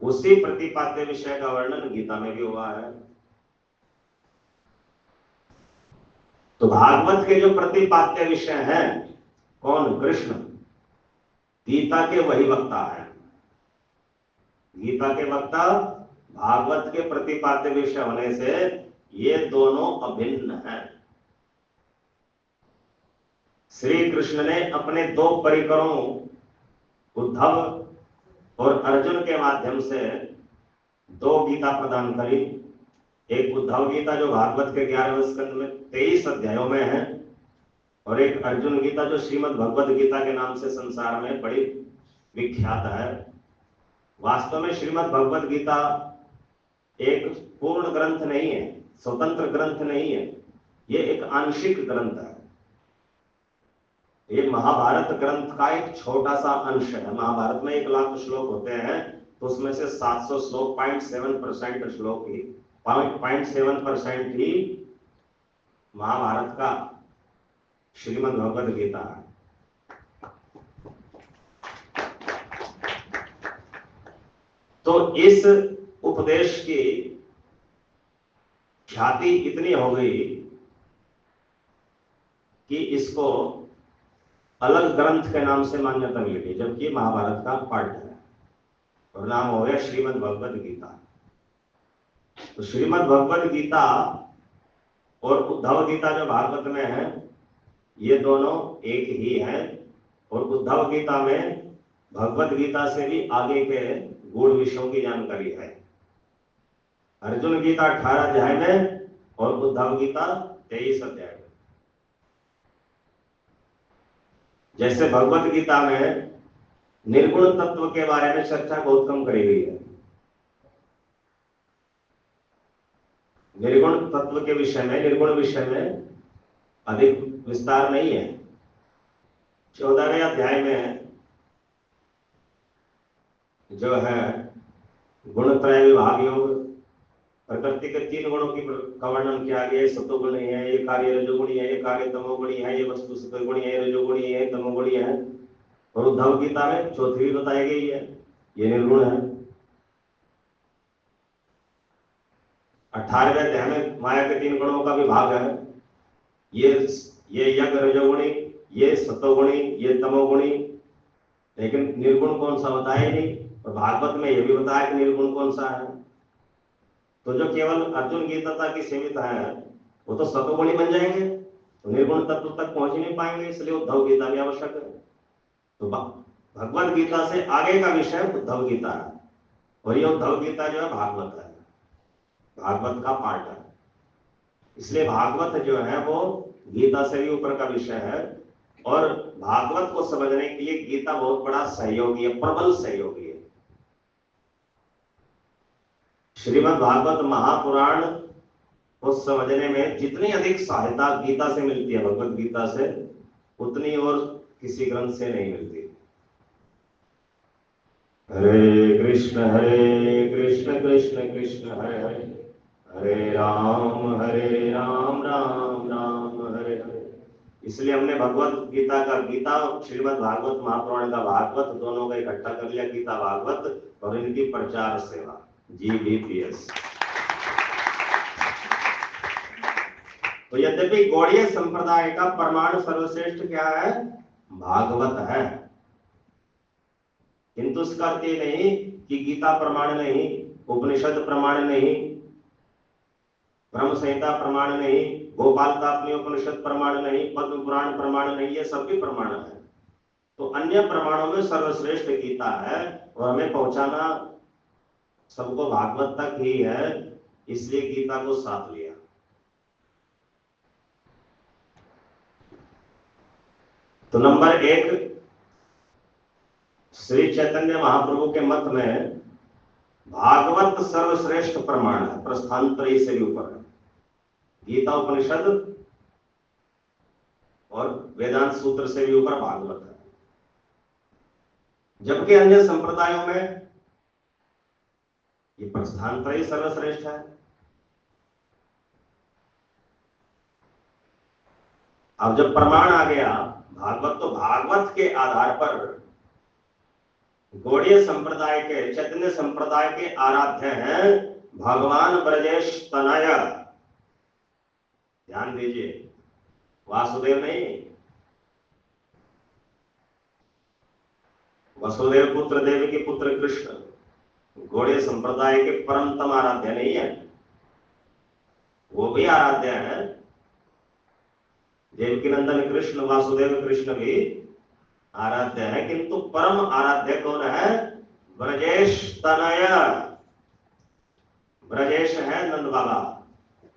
उसी प्रतिपाद्य विषय का वर्णन गीता में भी हुआ है। तो भागवत के जो प्रतिपाद्य विषय हैं, कौन? कृष्ण। गीता के वही वक्ता है। गीता के वक्ता भागवत के प्रतिपाद्य विषय होने से ये दोनों अभिन्न हैं। श्री कृष्ण ने अपने दो परिकरों उद्धव और अर्जुन के माध्यम से दो गीता प्रदान करी। एक उद्धव गीता जो भागवत के 11वें स्कंद में 23 अध्यायों में है, और एक अर्जुन गीता जो श्रीमद् भगवद गीता के नाम से संसार में बड़ी विख्यात है। वास्तव में श्रीमद् भगवद गीता एक पूर्ण ग्रंथ नहीं है, स्वतंत्र ग्रंथ नहीं है, ये एक आंशिक ग्रंथ है। ये महाभारत ग्रंथ का एक छोटा सा अंश है। महाभारत में 1,00,000 श्लोक होते हैं, तो उसमें से 700 श्लोक 0.7% श्लोक ही 0.7% ही महाभारत का श्रीमद् भगवद गीता है। तो इस उपदेश की ख्याति इतनी हो गई कि इसको अलग ग्रंथ के नाम से मान्यता मिल गई, जबकि महाभारत का पार्ट है, और नाम हो गया श्रीमद् भगवद गीता। तो श्रीमद् भगवद गीता और उद्धव गीता जो भागवत में है, ये दोनों एक ही हैं। और उद्धव गीता में भगवद गीता से भी आगे के गूढ़ विषयों की जानकारी है। अर्जुन गीता 18 अध्याय में और उद्धव गीता 23 अध्याय में। जैसे भगवद गीता में निर्गुण तत्व के बारे में चर्चा बहुत कम करी गई है। निर्गुण तत्व के विषय में, निर्गुण विषय में अधिक विस्तार नहीं है। 14वें अध्याय में जो है गुणत्रय विभाग योग, प्रकृति के 3 गुणों का वर्णन किया गया है। सतोगुणी है, ये कार्य रजोगुणी है, ये कार्य तमोगुणी है, ये वस्तु सतोगुणी है, रजोगुणी है, तमोगुणी है। और उद्धव गीता में चौथी भी बताई गई है, ये निर्गुण है। 18वें अध्याय में माया के 3 गुणों का विभाग है। ये यज्ञ रजोगुणी, ये सतोगुणी, ये तमोगुणी। लेकिन निर्गुण कौन सा बताया ही नहीं। और भागवत में यह भी बताया कि निर्गुण कौन सा है। तो जो केवल अर्जुन गीता तक ही सीमित है, वो तो सतोगुणी बन जाएंगे, तो निर्गुण तत्व तक पहुंच ही नहीं पाएंगे। इसलिए उद्धव गीता भी आवश्यक है। तो भगवद गीता से आगे का विषय उद्धव गीता है, और ये उद्धव गीता जो है भागवत है, भागवत का पार्ट है। इसलिए भागवत जो है वो गीता से भी ऊपर का विषय है। और भागवत को समझने के लिए गीता बहुत बड़ा सहयोगी है, प्रबल सहयोगी है। श्रीमद् भागवत महापुराण को समझने में जितनी अधिक सहायता गीता से मिलती है, भगवत गीता से, उतनी और किसी ग्रंथ से नहीं मिलती। हरे कृष्ण कृष्ण कृष्ण हरे हरे, हरे राम राम राम हरे हरे। इसलिए हमने भगवत गीता का गीता, श्रीमद् भागवत महापुराण का भागवत, दोनों का इकट्ठा कर लिया, गीता भागवत, और इनकी प्रचार सेवा GBPS। तो यद्यपि गौड़ीय संप्रदाय का प्रमाण सर्वश्रेष्ठ क्या है? भागवत है। किंतु इसका अर्थ ये नहीं कि गीता प्रमाण नहीं, उपनिषद प्रमाण नहीं, ब्रह्म संहिता प्रमाण नहीं, गोपाल का अपनी उपनिषद प्रमाण नहीं, पद्म पुराण प्रमाण नहीं, ये सब भी प्रमाण है। तो अन्य प्रमाणों में सर्वश्रेष्ठ गीता है और हमें पहुंचाना सबको भागवत तक ही है, इसलिए गीता को साथ लिया। तो नंबर 1, श्री चैतन्य महाप्रभु के मत में भागवत सर्वश्रेष्ठ प्रमाण है, प्रस्थानत्रयी से भी ऊपर है। गीता उपनिषद और वेदांत सूत्र से भी ऊपर भागवत है। जबकि अन्य संप्रदायों में ये प्रस्थानत्रयी सर्वश्रेष्ठ है। अब जब प्रमाण आ गया भागवत, तो भागवत के आधार पर गौड़ीय संप्रदाय के, चैतन्य संप्रदाय के आराध्य हैं भगवान ब्रजेश तनय। ध्यान दीजिए, वासुदेव नहीं, वसुदेव पुत्र देवी के पुत्र कृष्ण गौड़ीय संप्रदाय के परमतम आराध्य नहीं है। वो भी आराध्य है, देवकी नंदन कृष्ण, वासुदेव कृष्ण भी आराध्य है, किंतु परम आराध्य कौन है? ब्रजेश तनय। ब्रजेश है नंद बाबा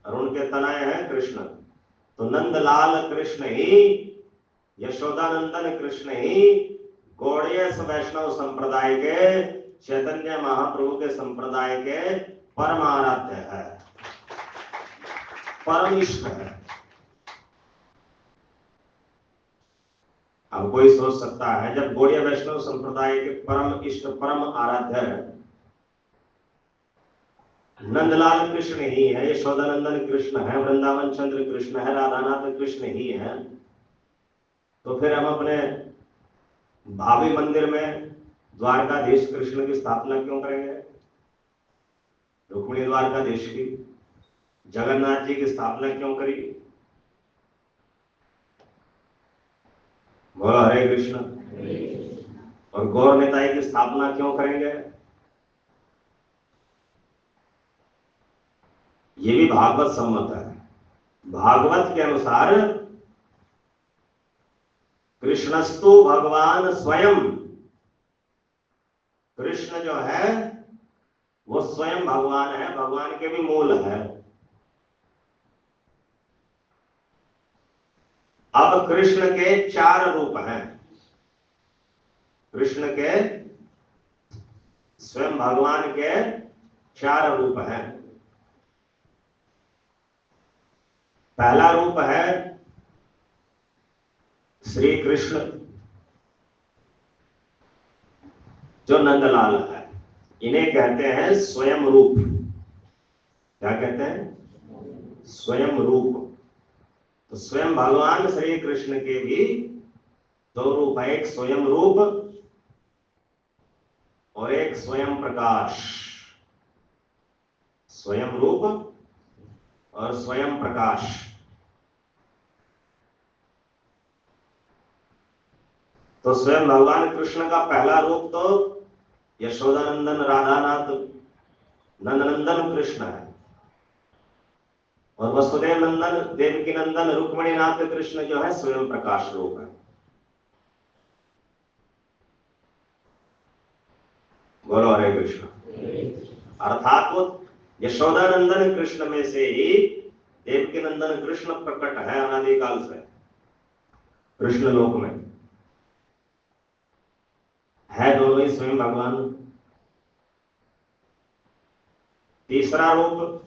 और उनके तनय है कृष्ण। तो नंदलाल कृष्ण ही, यशोदानंदन कृष्ण ही गौड़ीय वैष्णव संप्रदाय के, चैतन्य महाप्रभु के संप्रदाय के परम आराध्य है, परम इष्ट है। अब कोई सोच सकता है जब गौड़ीय वैष्णव संप्रदाय के परम इष्ट, परम आराध्य नंदलाल कृष्ण ही है, यशोदानंदन कृष्ण है, वृंदावन चंद्र कृष्ण है, राधानाथ कृष्ण ही है, तो फिर हम अपने भावी मंदिर में द्वारकाधीश कृष्ण की स्थापना क्यों करेंगे? रुक्मिणी द्वारकाधीश की, जगन्नाथ जी की स्थापना क्यों करी? बोलो हरे कृष्ण। और गौर निताई की स्थापना क्यों करेंगे? ये भी भागवत सम्मत है। भागवत के अनुसार कृष्णस्तु भगवान स्वयं, कृष्ण जो है वो स्वयं भगवान है, भगवान के भी मूल है। अब कृष्ण के 4 रूप हैं। कृष्ण के, स्वयं भगवान के 4 रूप हैं। पहला रूप है श्री कृष्ण जो नंदलाल है, इन्हें कहते हैं स्वयं रूप। क्या कहते हैं? स्वयं रूप। तो स्वयं भगवान श्री कृष्ण के भी 2 रूप है, एक स्वयं रूप और एक स्वयं प्रकाश। स्वयं रूप और स्वयं प्रकाश। तो स्वयं भगवान कृष्ण का पहला रूप तो यशोदानंदन राधानाथ नंदनंदन कृष्ण है, और वसुदेव नंदन देवकी नंदन रुक्मिणीनाथ कृष्ण जो है स्वयं प्रकाश रूप है। बोलो हरे कृष्ण। अर्थात वो यशोदानंदन कृष्ण में से ही देवकी नंदन कृष्ण प्रकट है अनादिकाल से कृष्ण लोक में है, दोनों ही स्वयं भगवान। तीसरा रूप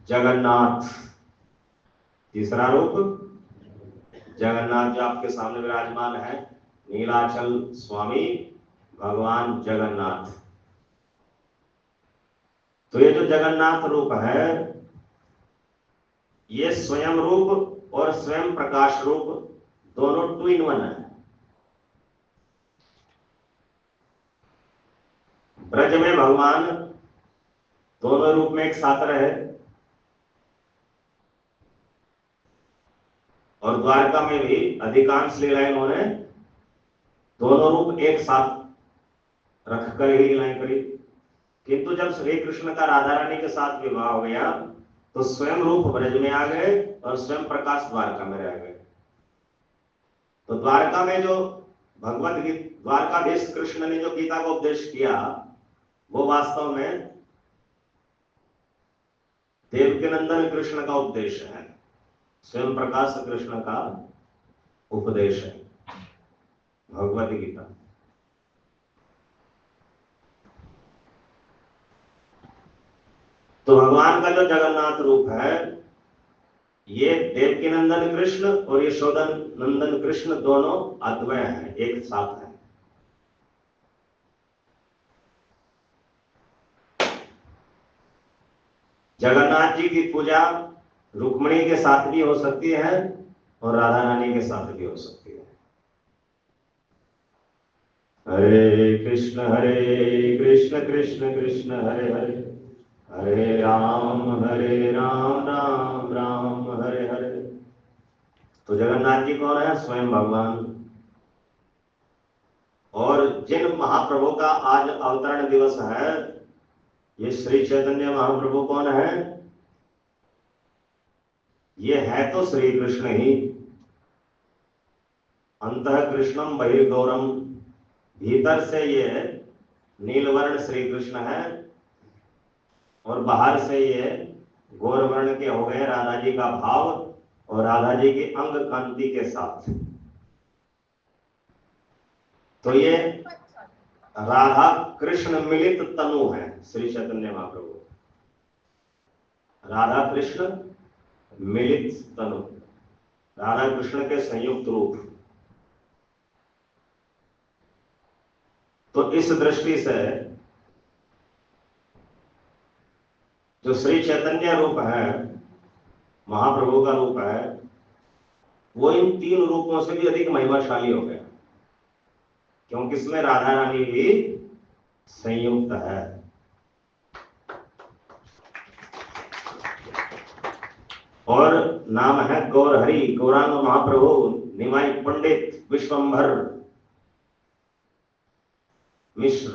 जगन्नाथ। तीसरा रूप जगन्नाथ जो आपके सामने विराजमान है, नीलाचल स्वामी भगवान जगन्नाथ। तो ये जो जगन्नाथ रूप है ये स्वयं रूप और स्वयं प्रकाश रूप दोनों 2 in 1 है। ब्रज में भगवान दोनों रूप में एक साथ रहे और द्वारका में भी अधिकांश लीलाएं उन्होंने दोनों रूप एक साथ रखकर ही लीलाएं करी। किंतु जब श्री कृष्ण का राधा रानी के साथ विवाह हो गया तो स्वयं रूप ब्रज में आ गए और स्वयं प्रकाश द्वारका में रह गए। तो तो द्वारका में जो भगवत गीता, द्वारकाधीश कृष्ण ने जो गीता को उपदेश किया वो वास्तव में देवकीनंदन कृष्ण का उपदेश है, स्वयं प्रकाश कृष्ण का उपदेश है भगवत गीता। तो भगवान का जो जगन्नाथ रूप है ये देवकीनंदन कृष्ण और यशोदा नंदन कृष्ण दोनों अद्वय हैं, एक साथ हैं। जगन्नाथ जी की पूजा रुक्मिणी के साथ भी हो सकती है और राधा रानी के साथ भी हो सकती है। हरे कृष्ण कृष्ण कृष्ण हरे हरे, हरे राम राम राम हरे हरे। तो जगन्नाथ जी कौन है? स्वयं भगवान। और जिन महाप्रभु का आज अवतरण दिवस है, ये श्री चैतन्य महाप्रभु कौन है? ये है तो श्री कृष्ण ही। अंतः कृष्णम बहिर्गौरम, भीतर से ये नीलवर्ण श्री कृष्ण है और बाहर से ये गौरवर्ण के हो गए राधा जी का भाव और राधा जी की अंग कांति के साथ। तो ये राधा कृष्ण मिलित तनु है श्री चैतन्य महाप्रभु। राधा कृष्ण मिलित तनु, राधा कृष्ण के संयुक्त रूप। तो इस दृष्टि से जो श्री चैतन्य रूप है, महाप्रभु का रूप है, वो इन तीन रूपों से भी अधिक महिमाशाली हो गया, क्योंकि इसमें राधा रानी भी संयुक्त है। और नाम है गौर हरि, गौरांग महाप्रभु, निमाई पंडित, विश्वंभर मिश्र,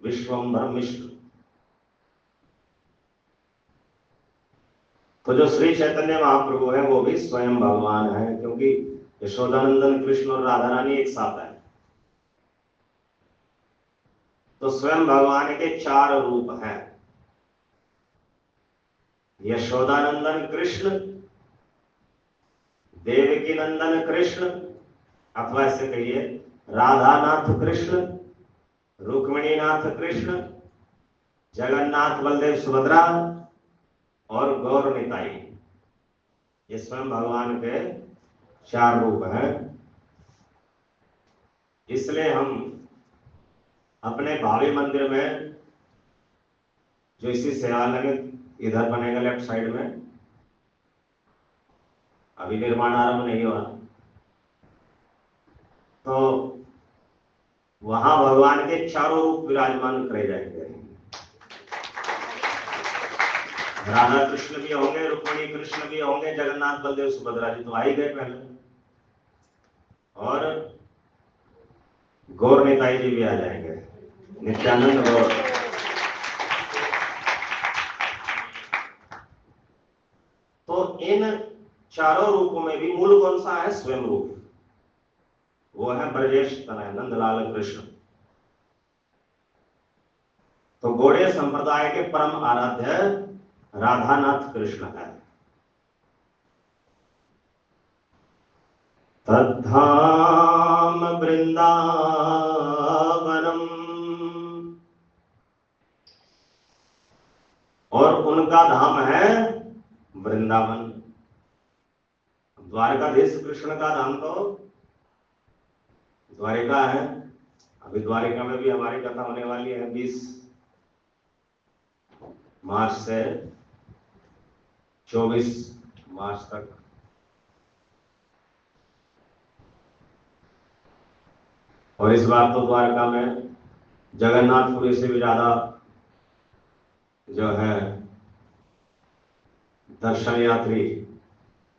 विश्वंभर मिश्र। तो जो श्री चैतन्य महाप्रभु है वो भी स्वयं भगवान है, क्योंकि यशोदानंदन कृष्ण और राधा रानी एक साथ है। तो स्वयं भगवान के चार रूप हैं, यशोदानंदन कृष्ण, देवकी नंदन कृष्ण, अथवा ऐसे कहिए राधानाथ कृष्ण, रुक्मिणीनाथ कृष्ण, जगन्नाथ बलदेव सुभद्रा और गौर निताई। ये स्वयं भगवान के चार रूप हैं। इसलिए हम अपने भावी मंदिर में, जो इसी सेवालय में इधर बनेगा लेफ्ट साइड में, अभी निर्माण आरंभ नहीं हुआ, तो वहां भगवान के चारों रूप विराजमान करे जाएंगे। राधा कृष्ण भी होंगे, रुक्मिणी कृष्ण भी होंगे, जगन्नाथ बलदेव सुभद्रा जी तो आ ही गए पहले, और गौर निताई जी भी आ जाएंगे, नित्यानंद गौर। तो इन चारों रूपों में भी मूल कौन सा है? स्वयं रूप। वो है ब्रजेश तनय नंदलाल कृष्ण। तो गौड़ीय संप्रदाय के परम आराध्य राधानाथ कृष्ण है। तद्धाम वृंदावनम, और उनका धाम है वृंदावन। द्वारकाधीश कृष्ण का धाम तो द्वारिका है। अभी द्वारिका में भी हमारी कथा होने वाली है 20 मार्च से 24 मार्च तक। और इस बार तो द्वारका में जगन्नाथपुरी से भी ज्यादा जो है दर्शन यात्री,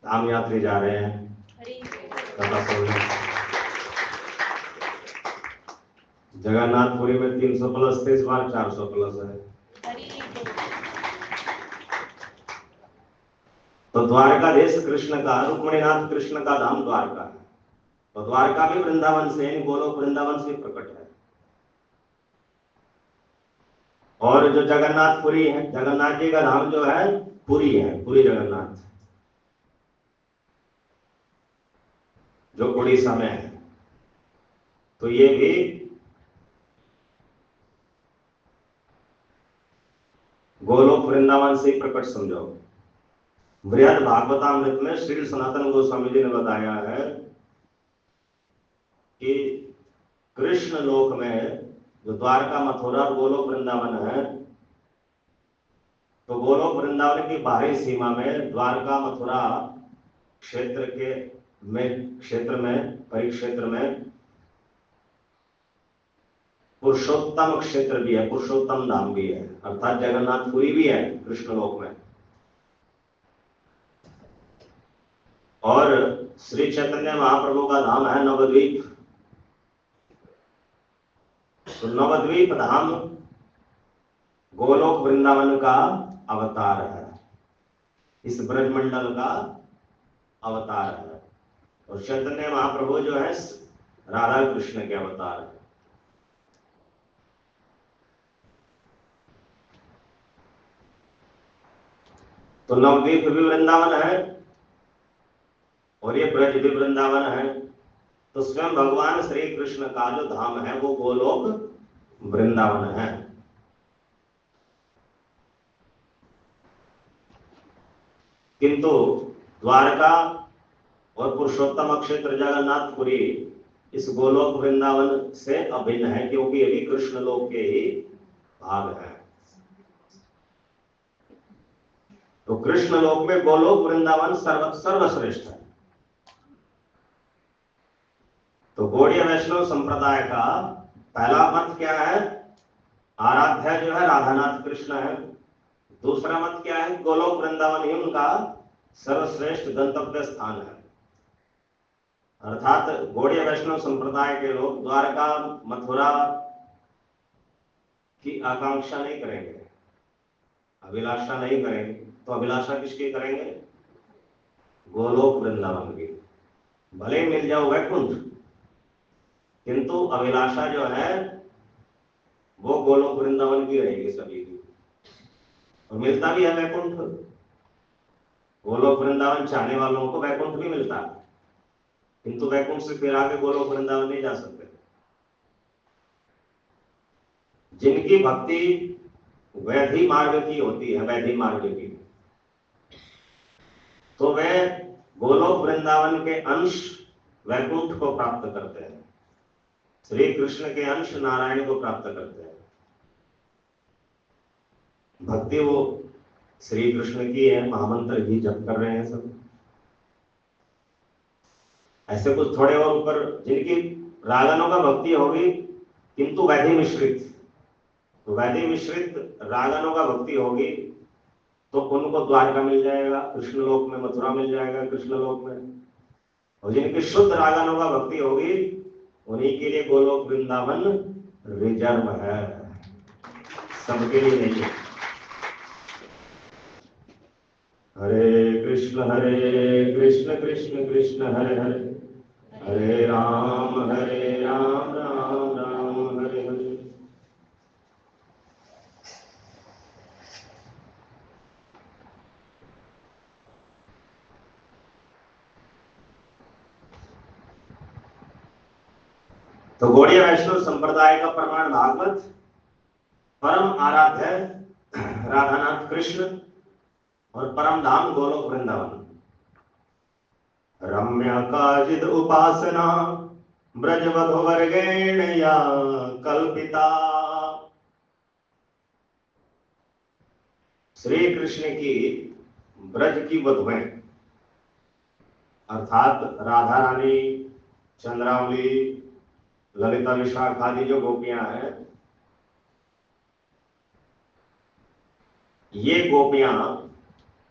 धाम यात्री जा रहे हैं कथा सुनने। जगन्नाथपुरी में 300 प्लस थे, इस बार 400 प्लस है। तो द्वारकाधीश कृष्ण का, रुक्मिणीनाथ कृष्ण का धाम द्वारका है। तो द्वारका भी वृंदावन से, गोलोक वृंदावन से प्रकट है। और जो जगन्नाथपुरी है, जगन्नाथ जी का धाम जो है पुरी है, पुरी जगन्नाथ, जो उड़ीसा में है। तो ये भी गोलोक वृंदावन से प्रकट समझो। बृहद भागवतामृत में श्री सनातन गोस्वामी जी ने बताया है कि कृष्ण लोक में जो द्वारका, मथुरा और गोलोक वृंदावन है, तो गोलोक वृंदावन की बाहरी सीमा में द्वारका मथुरा क्षेत्र में परिक्षेत्र में पुरुषोत्तम क्षेत्र भी है, पुरुषोत्तम धाम भी है, अर्थात जगन्नाथपुरी भी है कृष्ण लोक में। और श्री चैतन्य महाप्रभु का धाम है नवद्वीप। तो नवद्वीप धाम गोलोक वृंदावन का अवतार है, इस ब्रजमंडल का अवतार है। और चैतन्य महाप्रभु जो है राधा कृष्ण के अवतार है। तो नवद्वीप भी वृंदावन है और ये ब्रज भी वृंदावन है। तो स्वयं भगवान श्री कृष्ण का जो धाम है वो गोलोक वृंदावन है। किंतु द्वारका और पुरुषोत्तम क्षेत्र जगन्नाथपुरी इस गोलोक वृंदावन से अभिन्न है, क्योंकि ये भी कृष्ण लोक के ही भाग है। तो कृष्ण लोक में गोलोक वृंदावन सर्वश्रेष्ठ है। तो गौड़ीय वैष्णव संप्रदाय का पहला मत क्या है? आराध्य जो है राधानाथ कृष्ण है। दूसरा मत क्या है? गोलोक वृंदावन ही उनका सर्वश्रेष्ठ गंतव्य स्थान है। अर्थात गौड़ीय वैष्णव संप्रदाय के लोग द्वारका मथुरा की आकांक्षा नहीं करेंगे, अभिलाषा नहीं करेंगे। तो अभिलाषा किसकी करेंगे? गोलोक वृंदावन की। भले ही मिल जाओ वैकुंठ, किंतु अभिलाषा जो है वो गोलोक वृंदावन की रहेगी सभी की। और मिलता भी है वैकुंठ। गोलोक वृंदावन चाहने वालों को वैकुंठ भी मिलता है, किंतु वैकुंठ से फिर आगे गोलोक वृंदावन नहीं जा सकते। जिनकी भक्ति वैधि मार्ग की होती है, वैधि मार्ग की, तो वे गोलोक वृंदावन के अंश वैकुंठ को प्राप्त करते हैं, श्री कृष्ण के अंश नारायण को प्राप्त करते हैं। भक्ति वो श्री कृष्ण की है, महामंत्र ही जप कर रहे हैं सब। ऐसे कुछ थोड़े और ऊपर जिनकी रागनों का भक्ति होगी किंतु वैधि मिश्रित, तो वैधि मिश्रित रागनों का भक्ति होगी तो उनको द्वारका मिल जाएगा, कृष्ण लोक में, मथुरा मिल जाएगा कृष्ण लोक में। और जिनकी शुद्ध रागनों का भक्ति होगी उन्हीं के लिए गोलोक वृंदावन रिजर्व है, सबके लिए नहीं है। हरे कृष्ण कृष्ण कृष्ण हरे हरे, हरे राम राम राम हरे हरे। तो गौड़ीय वैष्णव संप्रदाय का प्रमाण भागवत, परम आराध्य राधानाथ कृष्ण और परम धाम गोलोक वृंदावन। रम्य काजिद उपासना ब्रज वधुवर्गेण या कल्पिता। श्री कृष्ण की ब्रज की वधुएं अर्थात राधा रानी, चंद्रावली, ललिता विशाख आदि जो गोपियां हैं, ये गोपियां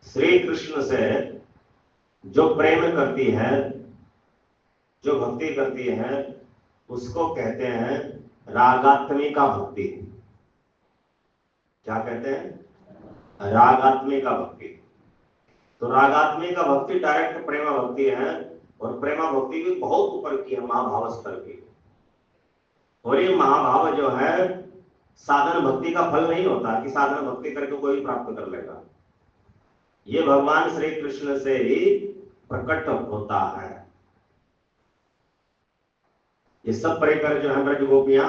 श्री कृष्ण से जो प्रेम करती हैं, जो भक्ति करती हैं, उसको कहते हैं रागात्मिका भक्ति। क्या कहते हैं? रागात्मिका भक्ति। तो रागात्मिका भक्ति डायरेक्ट प्रेम भक्ति है, और प्रेमा भक्ति भी बहुत ऊपर की है, महाभाव स्तर की। और ये महाभाव जो है साधन भक्ति का फल नहीं होता कि साधन भक्ति करके कोई प्राप्त कर लेगा। ये भगवान श्री कृष्ण से ही प्रकट होता है। ये सब परिकर जो है ब्रज गोपियां,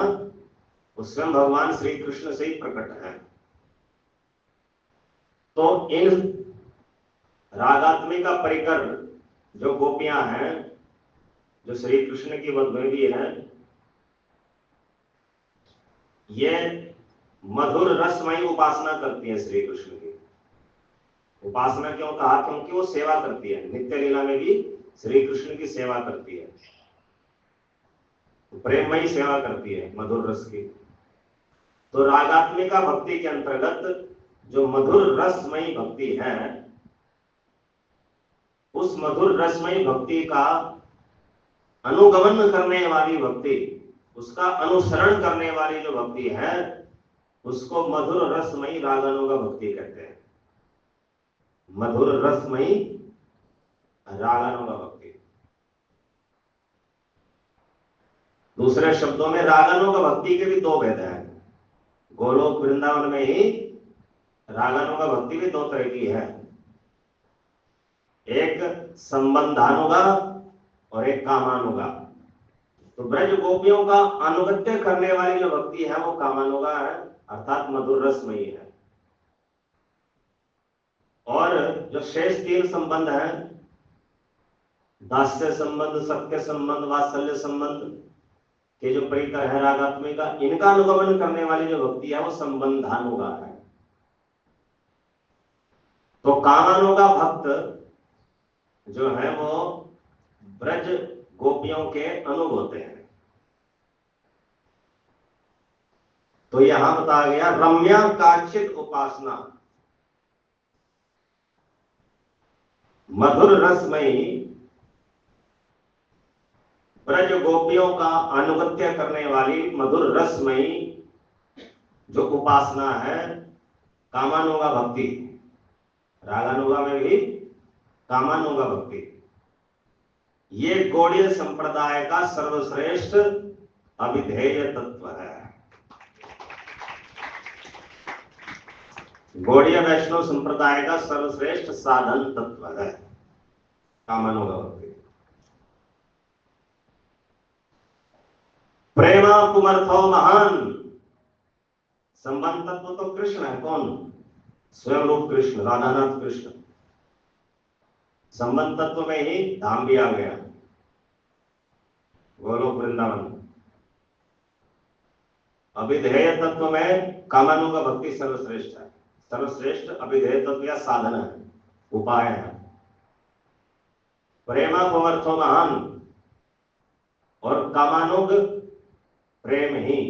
वो स्वयं भगवान श्री कृष्ण से ही प्रकट है। तो इन रागात्मिका परिकर जो गोपियां हैं, जो श्री कृष्ण की वधूवरी है, ये मधुर रसमयी उपासना करती है श्री कृष्ण की। उपासना क्यों कहा? क्योंकि वो सेवा करती है, नित्य लीला में भी श्री कृष्ण की सेवा करती है, प्रेममयी सेवा करती है मधुर रस की। तो रागात्मिका भक्ति के अंतर्गत जो मधुर रसमयी भक्ति है, उस मधुर रसमयी भक्ति का अनुगमन करने वाली भक्ति, उसका अनुसरण करने वाली जो भक्ति है, उसको मधुर रसमयी रागानुगा भक्ति कहते हैं। मधुर रसमयी रागानुगा भक्ति। दूसरे शब्दों में रागानुगा भक्ति के भी दो भेद हैं। गोलोक वृंदावन में ही रागानुगा भक्ति भी दो तरह की है, एक संबंधानुगा और एक कामानुगा। तो ब्रज गोपियों का अनुगत्य करने वाली जो भक्ति है वो कामानुगा है, अर्थात मधुर रसमयी है। और जो शेष तीन संबंध हैं, दास्य संबंध, सत्य संबंध, वात्सल्य संबंध के जो परिकर है रागात्मिका, इनका अनुगमन करने वाली जो भक्ति है वो संबंधानुगा है। तो कामानुगा भक्त जो है वो ब्रज गोपियों के अनुग होते हैं। तो यहां बताया गया रम्या काचित उपासना, मधुर रसमयी ब्रज गोपियों का अनुगत्य करने वाली मधुर रसमयी जो उपासना है, कामानुगा भक्ति। रागानुगा में भी कामानुगा भक्ति, ये गौड़ीय संप्रदाय का सर्वश्रेष्ठ अभिधेय तत्व है। गौड़ीय वैष्णव संप्रदाय का सर्वश्रेष्ठ साधन तत्व है कामानुगा भक्ति। प्रेमा पुमर्थो महान, संबंध तत्व तो कृष्ण है। कौन? स्वयं रूप कृष्ण, राधानाथ कृष्ण। संबंध तत्व में ही धाम भी आ गया, गोलोक वृंदावन। अभिधेय तत्व में कामानुगा भक्ति सर्वश्रेष्ठ है। सर्वश्रेष्ठ अभिधेय तत्व या साधन है, उपाय है। प्रेमा पुमर्थो महान और कामानुग प्रेम ही,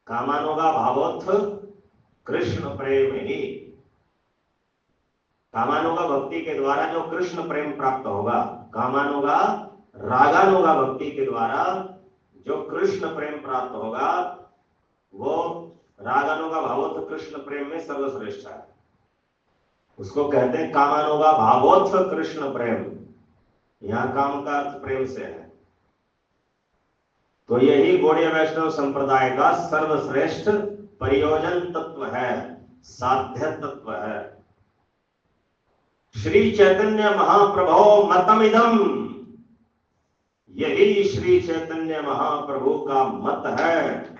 कामानुगा भावोत्थ कृष्ण प्रेम ही। कामानुगा भक्ति के द्वारा जो कृष्ण प्रेम प्राप्त होगा, कामानुगा रागानुगा भक्ति के द्वारा जो कृष्ण प्रेम प्राप्त होगा, वो रागानुगा भावोत्थ कृष्ण प्रेम में सर्वश्रेष्ठ है। उसको कहते हैं कामानुगा भावोत्थ कृष्ण प्रेम। यहां काम का अर्थ प्रेम से है। तो यही गौड़ीय वैष्णव संप्रदाय का सर्वश्रेष्ठ प्रयोजन तत्व है, साध्य तत्व है। श्री चैतन्य महाप्रभो मतमिदम, यही श्री चैतन्य महाप्रभु का मत है।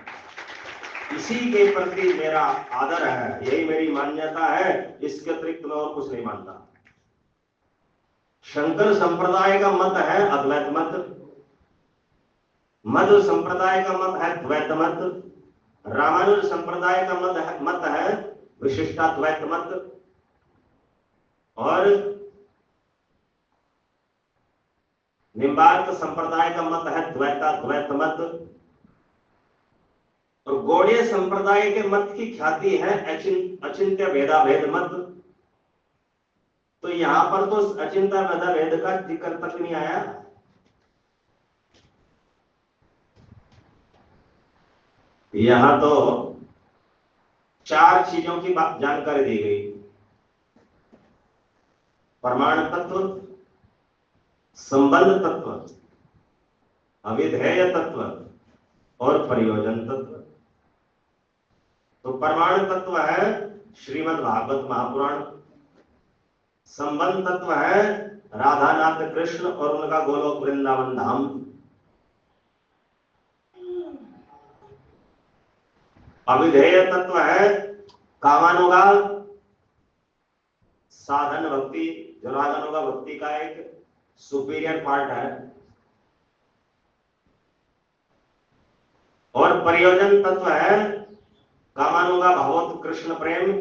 इसी के प्रति मेरा आदर है, यही मेरी मान्यता है। इसके अतिरिक्त मैं और कुछ नहीं मानता। शंकर संप्रदाय का मत है अद्वैत मत, मध्व संप्रदाय का मत है द्वैत मत, रामानुज संप्रदाय का मत है विशिष्टाद्वैत मत, और निम्बार्क संप्रदाय का मत है द्वैताद्वैत मत, और गौड़ीय संप्रदाय के मत की ख्याति है अचिंत्य भेदाभेद मत। तो यहां पर तो अचिंत्य भेदाभेद का जिक्र तक नहीं आया। यहां तो चार चीजों की जानकारी दी गई। प्रमाण तत्व, संबंध तत्व, अविधेय तत्व और प्रयोजन तत्व। तो प्रमाण तत्व है श्रीमद् भागवत महापुराण, संबंध तत्व है राधा नाथ कृष्ण और उनका गोलोक वृंदावन धाम, अविधेय तत्व है कामानुगा साधन भक्ति, जो रागानुगा भक्ति का एक सुपीरियर पार्ट है, और प्रयोजन तत्व है कामानुगा भावोत कृष्ण प्रेम,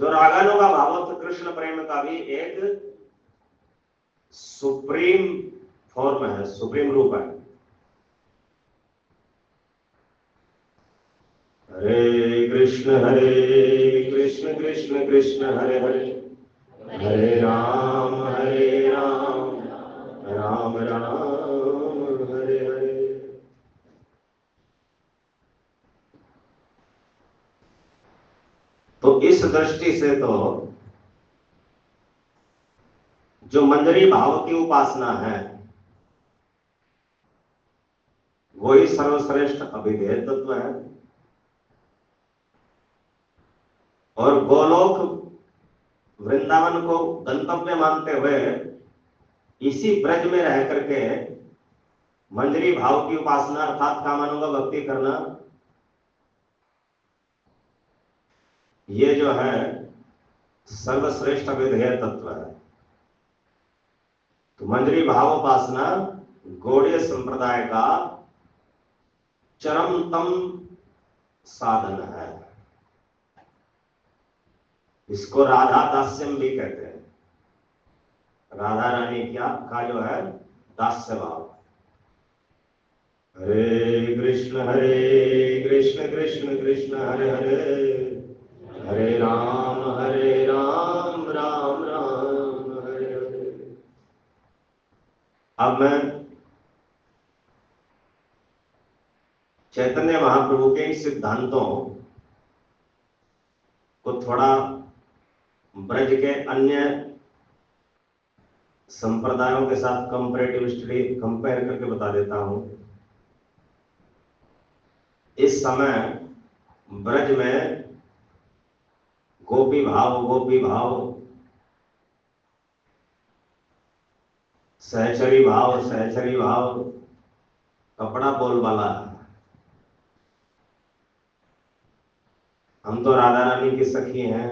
जो रागानुगा भावोत कृष्ण प्रेम का भी एक सुप्रीम फॉर्म है, सुप्रीम रूप है। हरे कृष्ण कृष्ण कृष्ण हरे हरे, हरे राम राम राम हरे हरे। तो इस दृष्टि से तो जो मंजरी भाव की उपासना है वही सर्वश्रेष्ठ अभिधेय तत्व है, और गोलोक वृंदावन को गंतव्य मानते हुए इसी ब्रज में रह करके मंजरी भाव की उपासना अर्थात कामानुगा भक्ति करना, ये जो है सर्वश्रेष्ठ अभिधेय तत्व है। तो मंजरी भाव उपासना गौड़ीय संप्रदाय का चरमतम साधन है। इसको राधा दास्यम भी कहते हैं, राधा रानी का जो है दास्य भाव। हरे कृष्ण कृष्ण कृष्ण हरे हरे, हरे राम राम राम हरे हरे। अब मैं चैतन्य महाप्रभु के सिद्धांतों को थोड़ा ब्रज के अन्य संप्रदायों के साथ कंपैरेटिव स्टडी कंपेयर करके बता देता हूं। इस समय ब्रज में गोपी भाव, सहचरी भाव कपड़ा बोलबाला है। हम तो राधा रानी की सखी हैं,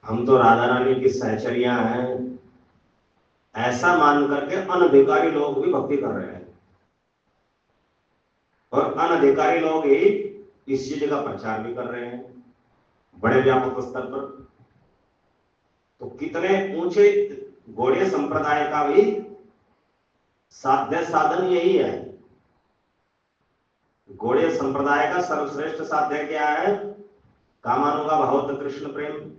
हम तो राधा रानी की सहचरियां हैं, ऐसा मान करके अनधिकारी लोग भी भक्ति कर रहे हैं, और अनधिकारी लोग ही इस चीज का प्रचार भी कर रहे हैं बड़े व्यापक स्तर पर। तो कितने ऊंचे गौड़ीय संप्रदाय का भी साध्य साधन यही है। गौड़ीय संप्रदाय का सर्वश्रेष्ठ साध्य क्या है? कामानुगा भावोत कृष्ण प्रेम।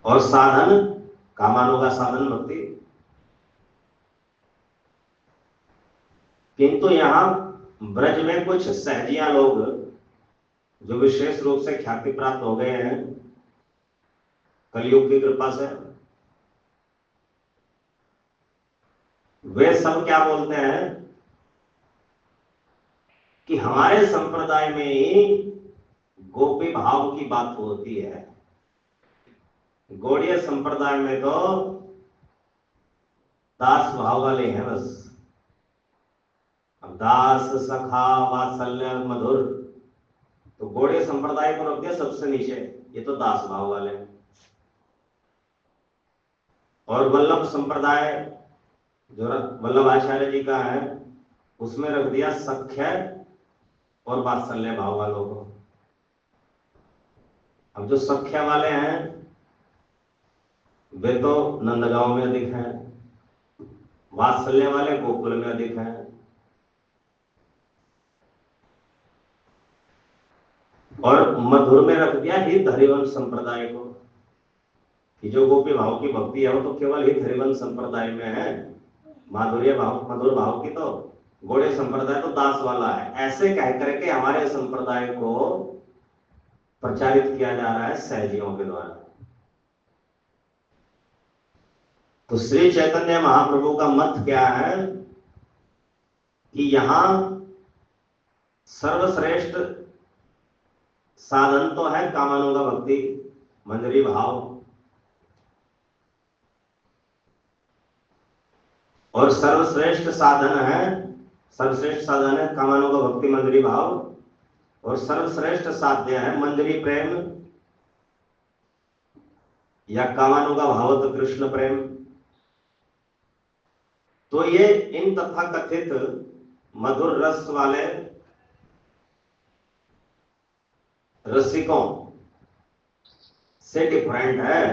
और साधन कामानुगा साधन भक्ति। किंतु यहां ब्रज में कुछ सहजिया लोग जो विशेष रूप से ख्याति प्राप्त हो गए हैं कलयुग की कृपा से, वे सब क्या बोलते हैं कि हमारे संप्रदाय में ही गोपी भाव की बात होती है, गौड़ीय संप्रदाय में तो दास भाव वाले हैं बस। अब दास सखा वात्सल्य मधुर, तो गौड़ीय संप्रदाय को रख दिया सबसे नीचे, ये तो दास भाव वाले हैं। और वल्लभ संप्रदाय जो वल्लभाचार्य जी का है उसमें रख दिया सख्य और वात्सल्य भाव वालों को। अब जो सख्य वाले हैं वे तो नंदगांव में अधिक हैं, वात्सल्य वाले गोकुल में अधिक हैं। और मधुर में रख दिया हित हरिवंश संप्रदाय को, कि जो गोपी भाव की भक्ति है वो तो केवल हित हरिवंश संप्रदाय में है, माधुर्य भाव मधुर भाव की तो गौड़ीय संप्रदाय तो दास वाला है। ऐसे कह करके हमारे संप्रदाय को प्रचारित किया जा रहा है सहजियों के द्वारा। तो श्री चैतन्य महाप्रभु का मत क्या है कि यहां सर्वश्रेष्ठ साधन तो है कामानुगा भक्ति मंजरी भाव, और सर्वश्रेष्ठ साधन है कामानुगा भक्ति मंजरी भाव, और सर्वश्रेष्ठ साध्य है मंजरी प्रेम या कामानुगा भावत कृष्ण प्रेम। तो ये इन तथाकथित मधुर रस वाले रसिकों से डिफरेंट है।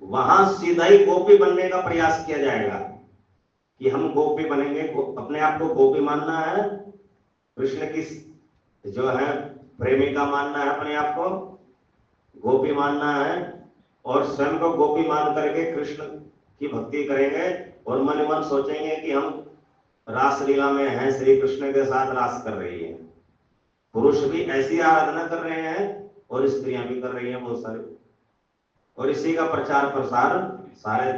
वहां सीधा ही गोपी बनने का प्रयास किया जाएगा कि हम गोपी बनेंगे, अपने आप को गोपी मानना है, कृष्ण की जो है प्रेमिका मानना है, अपने आप को गोपी मानना है, और स्वयं को गोपी मान करके कृष्ण की भक्ति करेंगे और मन ही मन सोचेंगे कि हम रासलीला में हैं, श्री कृष्ण के साथ रास कर रही है। पुरुष भी ऐसी आराधना कर रहे हैं और स्त्रियां भी कर रही हैं बहुत सारी, और इसी का प्रचार प्रसार सारे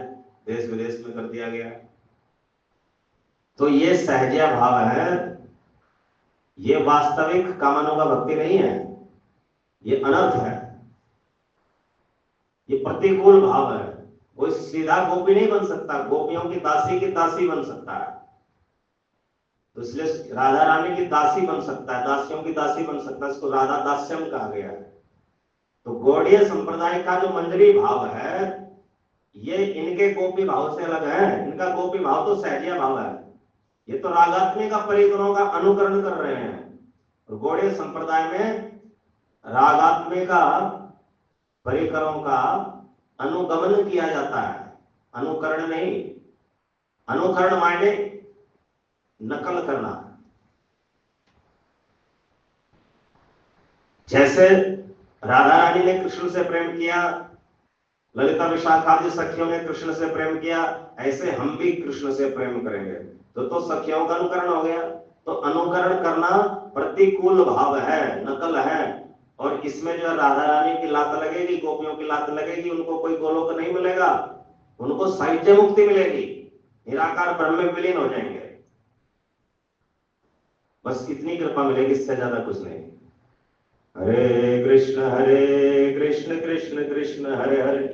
देश विदेश में कर दिया गया। तो ये सहजिया भाव है, ये वास्तविक कामानुगा भक्ति नहीं है, ये अनर्थ है, ये प्रतिकूल भाव है। कोई सीधा गोपी नहीं बन सकता, गोपियों की दासी बन सकता है। तो इसलिए राधा रानी की दासी बन सकता है, दासियों की दासी बन सकता है, इसको राधा दास्यम कहा गया है। तो गौड़ीय संप्रदाय का जो मंजरी भाव है ये इनके गोपी भाव से अलग है। इनका गोपी भाव तो सहजिया भाव है, ये तो रागात्मिक परिकरों का अनुकरण कर रहे हैं। और गौड़ीय संप्रदाय में रागात्मिक परिकरों का अनुगमन किया जाता है, अनुकरण नहीं। अनुकरण मायने नकल करना। जैसे राधा रानी ने कृष्ण से प्रेम किया, ललिता विशाखादि सखियों ने कृष्ण से प्रेम किया, ऐसे हम भी कृष्ण से प्रेम करेंगे। तो सखियों का अनुकरण हो गया। तो अनुकरण करना प्रतिकूल भाव है, नकल है। और इसमें जो राधा रानी की लात लगेगी, गोपियों की लात लगेगी, उनको कोई गोलोक नहीं मिलेगा, उनको साहित्य मुक्ति मिलेगी, निराकार ब्रह्म में विलीन हो जाएंगे। बस इतनी कृपा मिलेगी, इससे ज्यादा कुछ नहीं। हरे कृष्ण कृष्ण कृष्ण हरे हरे,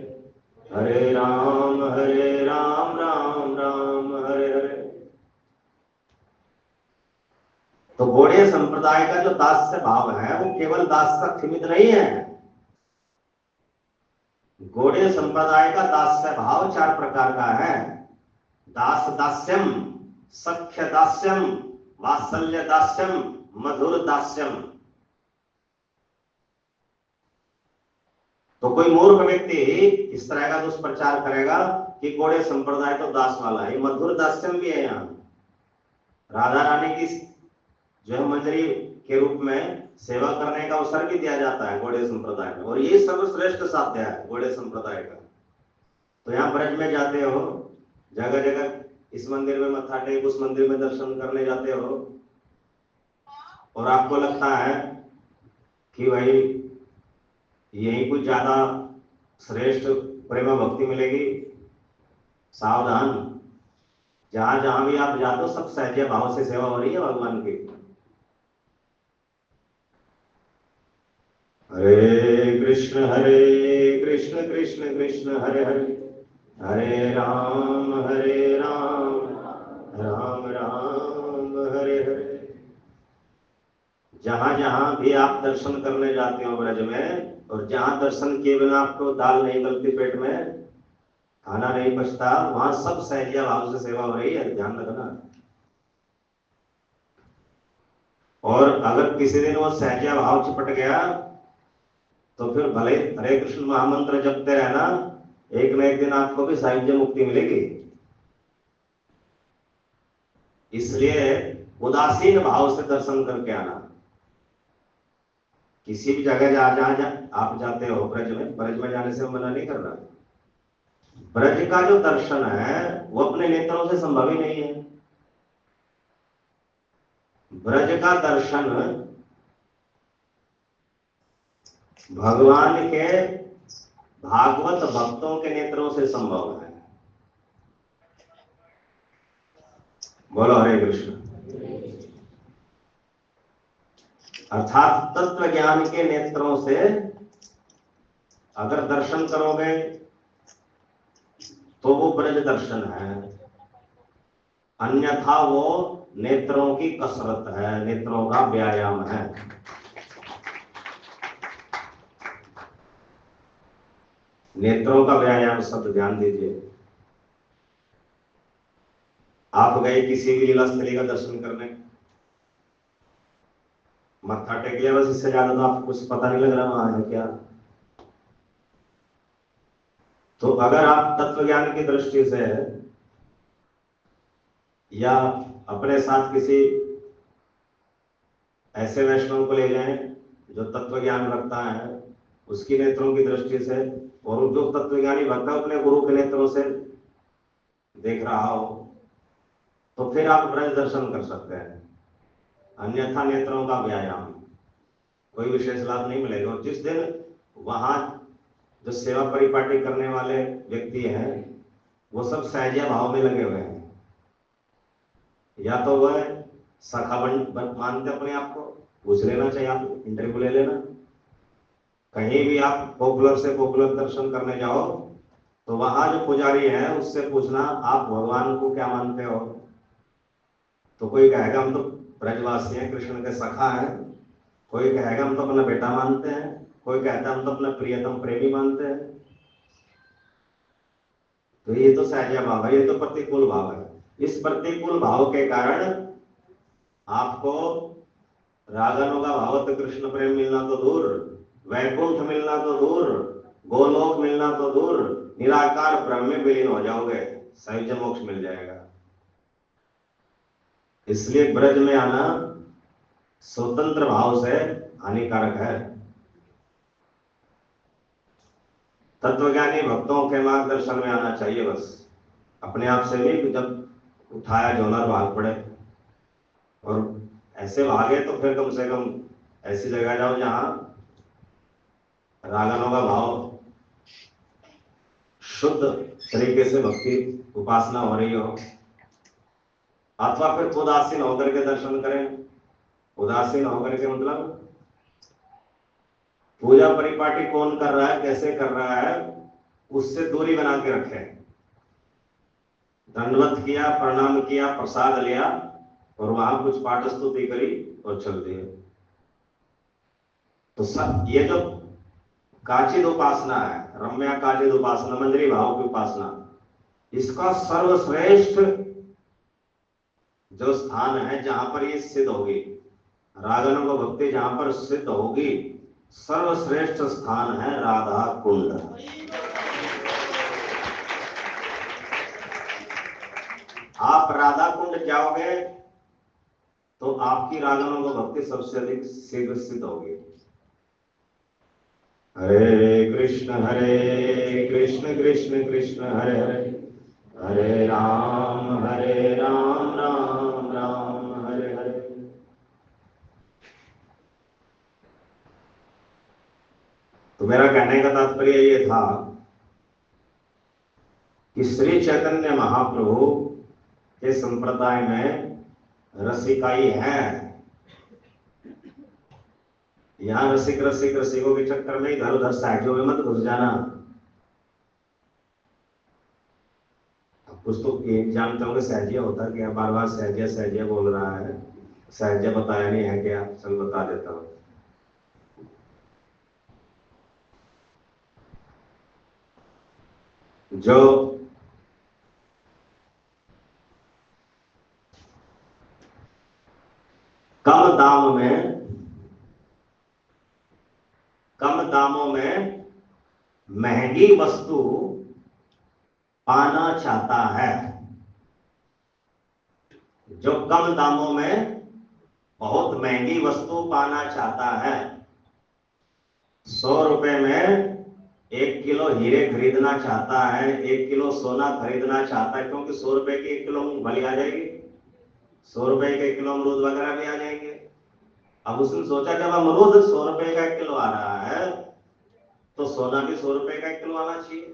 हरे राम राम राम हरे हरे। तो गौड़ीय संप्रदाय का जो दास्य भाव है वो केवल दास तक सीमित नहीं है। गौड़ीय संप्रदाय का दास्य भाव 4 प्रकार का है। दास दास्यम, सख्य दास्यम, वात्सल्य दास्यम, मधुर दास्यम। तो कोई मूर्ख व्यक्ति इस तरह का दुष्प्रचार करेगा कि गौड़ीय संप्रदाय तो दास वाला है। मधुर दास्यम भी है। यहाँ राधा रानी की जो है मंजरी के रूप में सेवा करने का अवसर भी दिया जाता है गौड़ीय संप्रदाय में, और ये सर्वश्रेष्ठ साध्य है गौड़ीय संप्रदाय का। तो यहाँ ब्रज में जाते हो, जगह जगह इस मंदिर में मत्था टेक, उस मंदिर में दर्शन करने जाते हो, और आपको लगता है कि भाई यही कुछ ज्यादा श्रेष्ठ प्रेम भक्ति मिलेगी। सावधान, जहां जहां भी आप जाते हो सब सहज भाव से सेवा हो रही है भगवान की। हरे कृष्ण कृष्ण कृष्ण हरे हरे, हरे राम राम राम हरे हरे। जहां जहां भी आप दर्शन करने जाते हो ब्रज में, और जहां दर्शन किए बिना आपको दाल नहीं गलती पेट में, खाना नहीं पचता, वहां सब सहजिया भाव से सेवा हो रही है, ध्यान रखना। और अगर किसी दिन वो सहजिया भाव चिपट गया तो फिर भले हरे कृष्ण महामंत्र जपते रहना, एक न एक दिन आपको भी साहित्य मुक्ति मिलेगी। इसलिए उदासीन भाव से दर्शन करके आना। किसी भी जगह जहां आप जाते हो ब्रज में जाने से मना नहीं कर रहा। ब्रज का जो दर्शन है वो अपने नेत्रों से संभव ही नहीं है। ब्रज का दर्शन भगवान के भागवत भक्तों के नेत्रों से संभव है। बोलो हरे कृष्ण। अर्थात तत्व ज्ञान के नेत्रों से अगर दर्शन करोगे तो वो ब्रज दर्शन है, अन्यथा वो नेत्रों की कसरत है, नेत्रों का व्यायाम है। नेत्रों का व्यायाम शब्द ध्यान दीजिए। आप गए किसी भी लीला स्थली का दर्शन करने, मत्था टेक लिया, बस इससे ज्यादा तो आपको कुछ पता नहीं लग रहा वहां है क्या। तो अगर आप तत्व ज्ञान की दृष्टि से या अपने साथ किसी ऐसे वैष्णव को ले जाएं जो तत्व ज्ञान रखता है, उसकी नेत्रों की दृष्टि से, और जो तत्वज्ञानी भक्त अपने गुरु के नेत्रों से देख रहा हो, तो फिर आप ब्रज दर्शन कर सकते हैं। अन्यथा नेत्रों का व्यायाम, कोई विशेष लाभ नहीं मिलेगा। जिस दिन वहां जो सेवा परिपाटी करने वाले व्यक्ति हैं वो सब सहजिया भाव में लगे हुए हैं, या तो वह सखा मानते अपने आप को, पूछ लेना चाहिए, आप इंटरव्यू ले लेना। कहीं भी आप पॉपुलर से पॉपुलर दर्शन करने जाओ तो वहां जो पुजारी है उससे पूछना आप भगवान को क्या मानते हो, तो कोई कहेगा हम तो ब्रजवासी हैं, कृष्ण के सखा हैं, कोई कहेगा हम तो अपना बेटा मानते हैं, कोई कहता है हम तो अपना प्रियतम प्रेमी मानते हैं। तो ये तो सहजा भाव है, ये तो प्रतिकूल भाव है। इस प्रतिकूल भाव के कारण आपको रागानुगा भावत कृष्ण प्रेम मिलना तो दूर, वैकुंठ मिलना तो दूर, गोलोक मिलना तो दूर, निराकार ब्रह्म में विलीन हो जाओगे, सहज मोक्ष मिल जाएगा। इसलिए ब्रज में आना स्वतंत्र भाव से हानिकारक है। तत्वज्ञानी भक्तों के मार्गदर्शन में आना चाहिए, बस अपने आप से भी। जब उठाया झोला भाग पड़े, और ऐसे भागे तो फिर कम से कम ऐसी जगह जाओ जहां रागनों का भाव शुद्ध तरीके से भक्ति उपासना हो रही हो, अथवा फिर उदासीन होकर के दर्शन करें। उदासीन होकर के मतलब पूजा परिपाटी कौन कर रहा है, कैसे कर रहा है, उससे दूरी बना के रखें। दंडवत किया, प्रणाम किया, प्रसाद लिया और वहां कुछ पाठ स्तुति करी और चल दिए। तो सब ये जो काचिद उपासना है, रम्या काचिद उपासना, मंजरी भाव की उपासना, इसका सर्वश्रेष्ठ जो स्थान है जहां पर ये सिद्ध होगी, रागनों को भक्ति जहां पर सिद्ध होगी, सर्वश्रेष्ठ स्थान है राधा कुंड। आप राधा कुंड जाओगे तो आपकी रागनों को भक्ति सबसे अधिक शीघ्र सिद्ध होगी। हरे कृष्ण कृष्ण कृष्ण हरे हरे, हरे राम राम राम हरे हरे। तो मेरा कहने का तात्पर्य ये था कि श्री चैतन्य महाप्रभु के संप्रदाय में रसिकाई है। यहां रसिकों के चक्कर में इधर उधर सहजों में मत घुस जाना। कुछ तो जानते होंगे सहजिया होता है क्या, बार बार सहजिया बोल रहा है, सहजिया बताया नहीं है क्या, चल बता देता हूं। जो कम दामों में महंगी वस्तु पाना चाहता है, जो कम दामों में बहुत महंगी वस्तु पाना चाहता है, 100 रुपए में 1 किलो हीरे खरीदना चाहता है, 1 किलो सोना खरीदना चाहता है, क्योंकि 100 रुपए की 1 किलो मूंगफली आ जाएगी, 100 रुपए के 1 किलो अमरूद वगैरह भी आ जाएंगे। अब उसने सोचा जब अमरूद 100 रुपए का 1 किलो आ रहा है तो सोना भी 100 रुपए का 1 किलो आना चाहिए,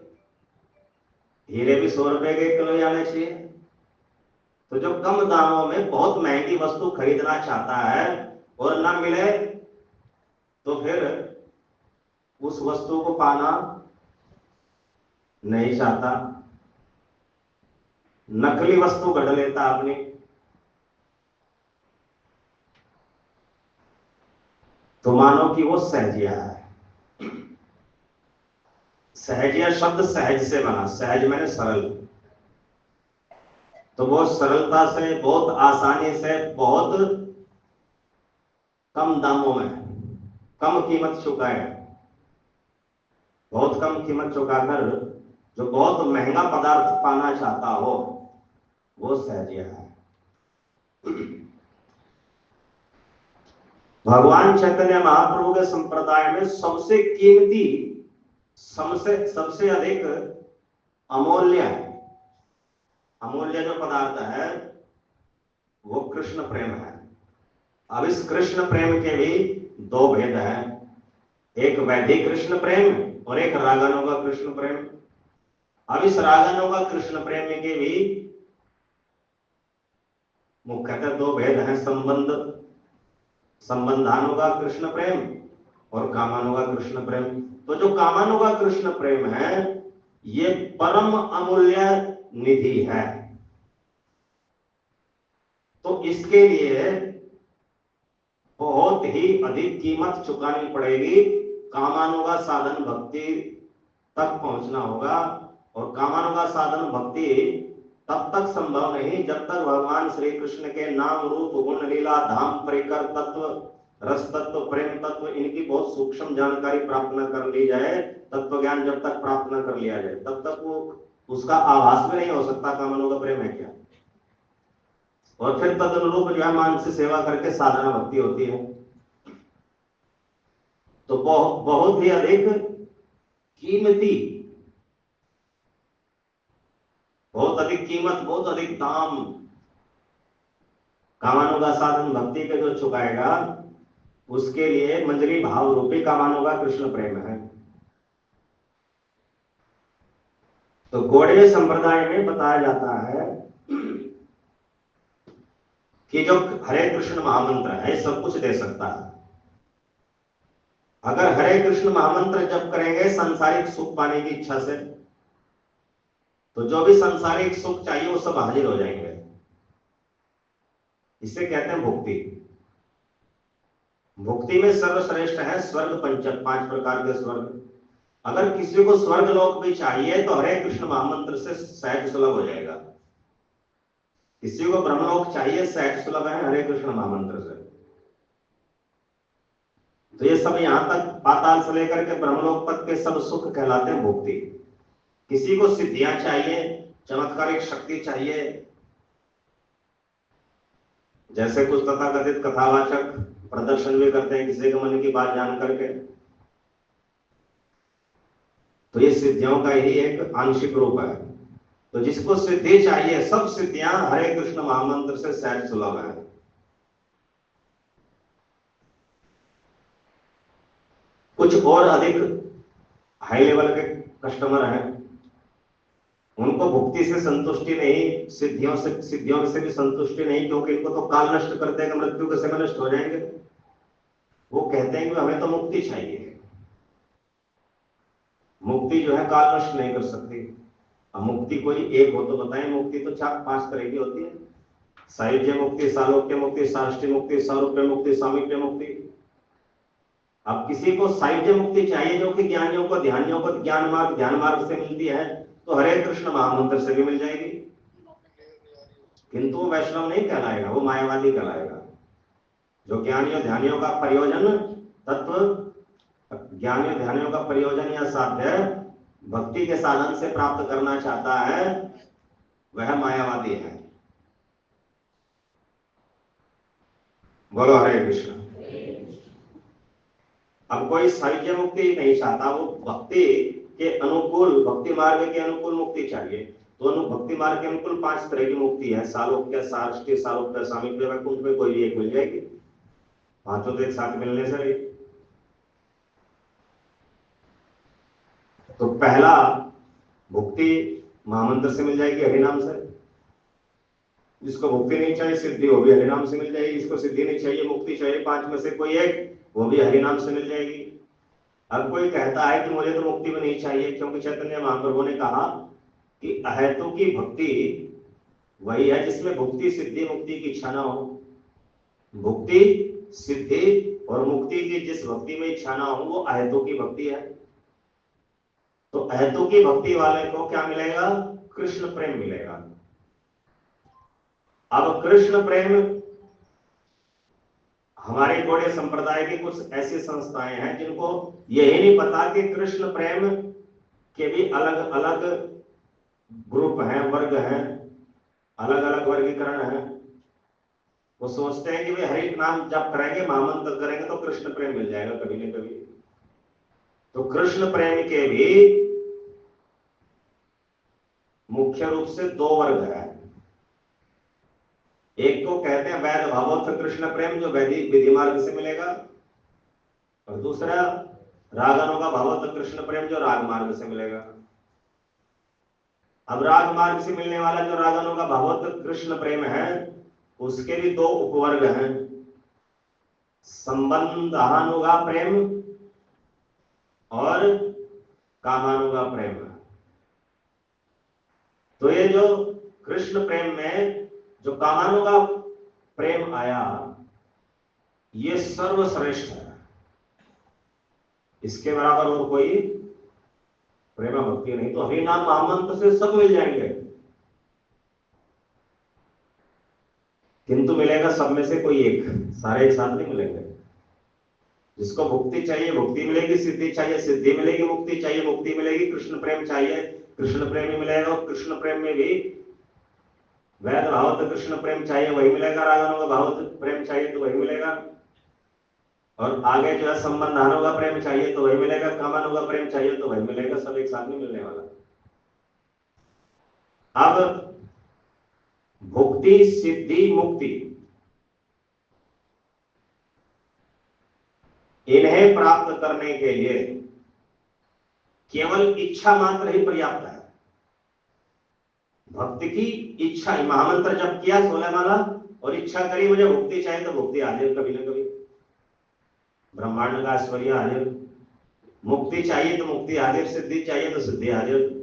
हीरे भी 100 रुपए के 1 किलो ही आने चाहिए। तो जो कम दामों में बहुत महंगी वस्तु खरीदना चाहता है और ना मिले तो फिर उस वस्तु को पाना नहीं चाहता, नकली वस्तु गढ़ लेता अपनी। तो मानो कि वो सहजिया है। सहजिया शब्द सहज से बना, सहज मैंने सरल। तो वो सरलता से, बहुत आसानी से, बहुत कम दामों में, कम कीमत चुकाए, बहुत कम कीमत चुकाकर जो बहुत महंगा पदार्थ पाना चाहता हो, वो सहजिया है। भगवान चैतन्य महाप्रभु के संप्रदाय में सबसे कीमती, सबसे अधिक अमूल्य जो पदार्थ है वो कृष्ण प्रेम है। अब इस कृष्ण प्रेम के भी 2 भेद हैं, एक वैदिक कृष्ण प्रेम और एक रागानुगा कृष्ण प्रेम। अब इस रागानुगा कृष्ण प्रेम के भी मुख्यतः 2 भेद हैं, संबंधानुगा कृष्ण प्रेम और कामानुगा कृष्ण प्रेम। तो जो कामानुगा कृष्ण प्रेम है ये परम अमूल्य निधि है। तो इसके लिए बहुत ही अधिक कीमत चुकानी पड़ेगी, कामानुगा साधन भक्ति तक पहुंचना होगा। और कामानुगा साधन भक्ति तब तक संभव नहीं जब तक भगवान श्री कृष्ण के नाम रूप गुण लीला धाम परिकर तत्व, रस तत्व, प्रेम तत्व, इनकी बहुत सूक्ष्म जानकारी प्राप्त न कर ली जाए, तत्व ज्ञान जब तक प्राप्त न कर लिया जाए तब तक वो उसका आभास भी नहीं हो सकता कामानुगा प्रेम है क्या। और फिर तदनुरूप जो है मानसिक सेवा करके साधना भक्ति होती है। तो बहुत ही अधिक कीमती, बहुत अधिक कीमत, बहुत अधिक दाम कामानुगा साधन भक्ति के जो चुकाएगा उसके लिए मंजरी भाव रूपी कामानुगा कृष्ण प्रेम है। तो गौड़ीय संप्रदाय में बताया जाता है कि जो हरे कृष्ण महामंत्र है सब कुछ दे सकता है। अगर हरे कृष्ण महामंत्र जप करेंगे सांसारिक सुख पाने की इच्छा से, तो जो भी सांसारिक सुख चाहिए वो सब हाजिर हो जाएंगे। इसे कहते हैं भुक्ति। भुक्ति में सर्वश्रेष्ठ है स्वर्ग, 5 प्रकार के स्वर्ग। अगर किसी को स्वर्ग लोक भी चाहिए तो हरे कृष्ण महामंत्र से सहज सुलभ हो जाएगा। किसी को ब्रह्मलोक चाहिए, सहज सुलभ है हरे कृष्ण महामंत्र से। तो ये सब यहां तक पाताल से लेकर के ब्रह्मलोक तक के सब सुख कहलाते हैं भुक्ति। किसी को सिद्धियां चाहिए, चमत्कारिक शक्ति चाहिए, जैसे कुछ तथाकथित कथावाचक प्रदर्शन भी करते हैं किसी के मन की बात जान करके, तो ये सिद्धियों का ही एक आंशिक रूप है। तो जिसको सिद्धि चाहिए, सब सिद्धियां हरे कृष्ण महामंत्र से सहज सुलभ है। कुछ और अधिक हाई लेवल के कस्टमर हैं, उनको भुक्ति से संतुष्टि नहीं, सिद्धियों से भी संतुष्टि नहीं, क्योंकि इनको तो काल नष्ट कर देगा, मृत्यु के समय नष्ट हो जाएंगे। वो कहते हैं कि हमें तो मुक्ति चाहिए। मुक्ति जो है काल नष्ट नहीं कर सकती। अब मुक्ति कोई एक हो तो बताएं। मुक्ति तो 4-5 तरह की होती है, सायुज्य मुक्ति, सालोक्य मुक्ति, साष्टी मुक्ति, सारूप्य मुक्ति, सामीप्य मुक्ति। अब किसी को सायुज्य मुक्ति चाहिए जो कि ज्ञानियों को, ध्यानियों को ध्यान मार्ग से मिलती है, तो हरे कृष्ण महामंत्र से भी मिल जाएगी, किंतु वो वैष्णव नहीं कहलाएगा, वो मायावादी कहलाएगा। जो ज्ञानियों ध्यानियों का प्रयोजन तत्व, ज्ञानियों ध्यानियों का प्रयोजन या साध्य भक्ति के साधन से प्राप्त करना चाहता है, वह मायावादी है। बोलो हरे कृष्ण। अब कोई सायुज्य मुक्ति नहीं चाहता, वो भक्ति के अनुकूल, भक्ति मार्ग के अनुकूल मुक्ति चाहिए। दोनों भक्ति मार्ग के अनुकूल 5 तरह की मुक्ति है, सालोक्य, साष्टी, सारूप्य, सामीप्य, वैकुंठ में कोई एक मिल जाएगी। पांचों तो एक साथ मिलने से रही। तो पहला भुक्ति महामंत्र से मिल जाएगी, हरिनाम से। जिसको भुक्ति नहीं चाहिए सिद्धि, वो भी हरिनाम से मिल जाएगी। जिसको सिद्धि नहीं चाहिए, मुक्ति चाहिए, 5 में से कोई एक, वो भी हरिनाम से मिल जाएगी। अब कोई कहता है कि मुझे तो मुक्ति में नहीं चाहिए, क्योंकि चैतन्य महाप्रभु ने कहा कि अहेतु की भक्ति वही है जिसमें भुक्ति सिद्धि मुक्ति की इच्छा ना हो। भुक्ति सिद्धि और मुक्ति की जिस भक्ति में इच्छा ना हो वो अहेतु की भक्ति है। तो अहेतु की भक्ति वाले को क्या मिलेगा? कृष्ण प्रेम मिलेगा। अब कृष्ण प्रेम, हमारे गौड़ीय संप्रदाय की कुछ ऐसी संस्थाएं हैं जिनको यही नहीं पता कि कृष्ण प्रेम के भी अलग अलग ग्रुप हैं, वर्ग हैं, अलग अलग वर्गीकरण हैं। वो सोचते हैं कि भाई हरि नाम जप करेंगे, महामंत्र करेंगे तो कृष्ण प्रेम मिल जाएगा कभी न कभी। तो कृष्ण प्रेम के भी मुख्य रूप से 2 वर्ग है। एक को कहते हैं वैध भावोत्थ कृष्ण प्रेम, जो वैदिक विधि मार्ग से मिलेगा, और दूसरा रागानुगा भावोत्थ कृष्ण प्रेम, जो राग मार्ग से मिलेगा। अब राग मार्ग से मिलने वाला जो रागानुगा भावोत्थ कृष्ण प्रेम है, उसके भी 2 उपवर्ग हैं, संबंधानुगा प्रेम और कामानुगा प्रेम। तो ये जो कृष्ण प्रेम में जो कामानुगा प्रेम आया, ये सर्वश्रेष्ठ है। इसके बराबर और कोई प्रेम भक्ति नहीं। तो हरिनाम महामंत्र से सब मिल जाएंगे, किंतु मिलेगा सब में से कोई एक, सारे एक साथ नहीं मिलेंगे। जिसको भुक्ति चाहिए भुक्ति मिलेगी, सिद्धि चाहिए सिद्धि मिलेगी, मुक्ति चाहिए मुक्ति मिलेगी, कृष्ण प्रेम चाहिए कृष्ण प्रेम ही मिलेगा। और कृष्ण प्रेम में भी वैध भावोत्थ कृष्ण प्रेम चाहिए वही मिलेगा, रागानुगा भावोत्थ प्रेम चाहिए तो वही मिलेगा, और आगे जो है संबंधानुगा प्रेम चाहिए तो वही मिलेगा, कामानुगा प्रेम चाहिए तो वही मिलेगा। सब एक साथ नहीं मिलने वाला। अब भुक्ति सिद्धि मुक्ति, इन्हें प्राप्त करने के लिए केवल इच्छा मात्र ही पर्याप्त है। भक्ति की इच्छा, महामंत्र जप किया 16 माला और इच्छा करी मुझे भुक्ति चाहिए तो भुक्ति हाजिर कभी ना कभी, ब्रह्मांड का ऐश्वर्य हाजिर। मुक्ति चाहिए तो मुक्ति हाजिर, सिद्धि चाहिए तो सिद्धि हाजिर।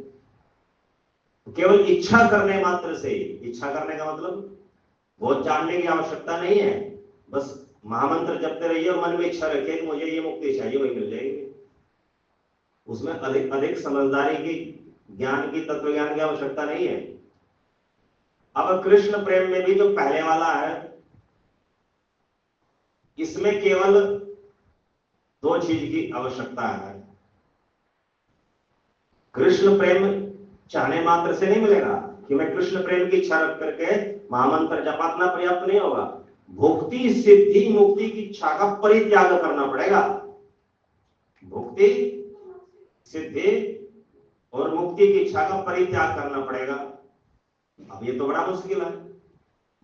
केवल इच्छा करने मात्र से, इच्छा करने का मतलब बहुत जानने की आवश्यकता नहीं है, बस महामंत्र जपते रहिए और मन में इच्छा रखिए कि मुझे ये मुक्ति चाहिए, वही मिल जाएगी। उसमें अधिक अधिक समझदारी की, ज्ञान की, तत्व ज्ञान की आवश्यकता नहीं है। अब कृष्ण प्रेम में भी जो पहले वाला है, इसमें केवल 2 चीज की आवश्यकता है। कृष्ण प्रेम चाहने मात्र से नहीं मिलेगा कि मैं कृष्ण प्रेम की इच्छा रख करके महामंत्र जपातना पर्याप्त नहीं होगा। भुक्ति सिद्धि मुक्ति की इच्छा का परित्याग करना पड़ेगा। भुक्ति सिद्धि और मुक्ति की इच्छा का परित्याग करना पड़ेगा। अब ये तो बड़ा मुश्किल है।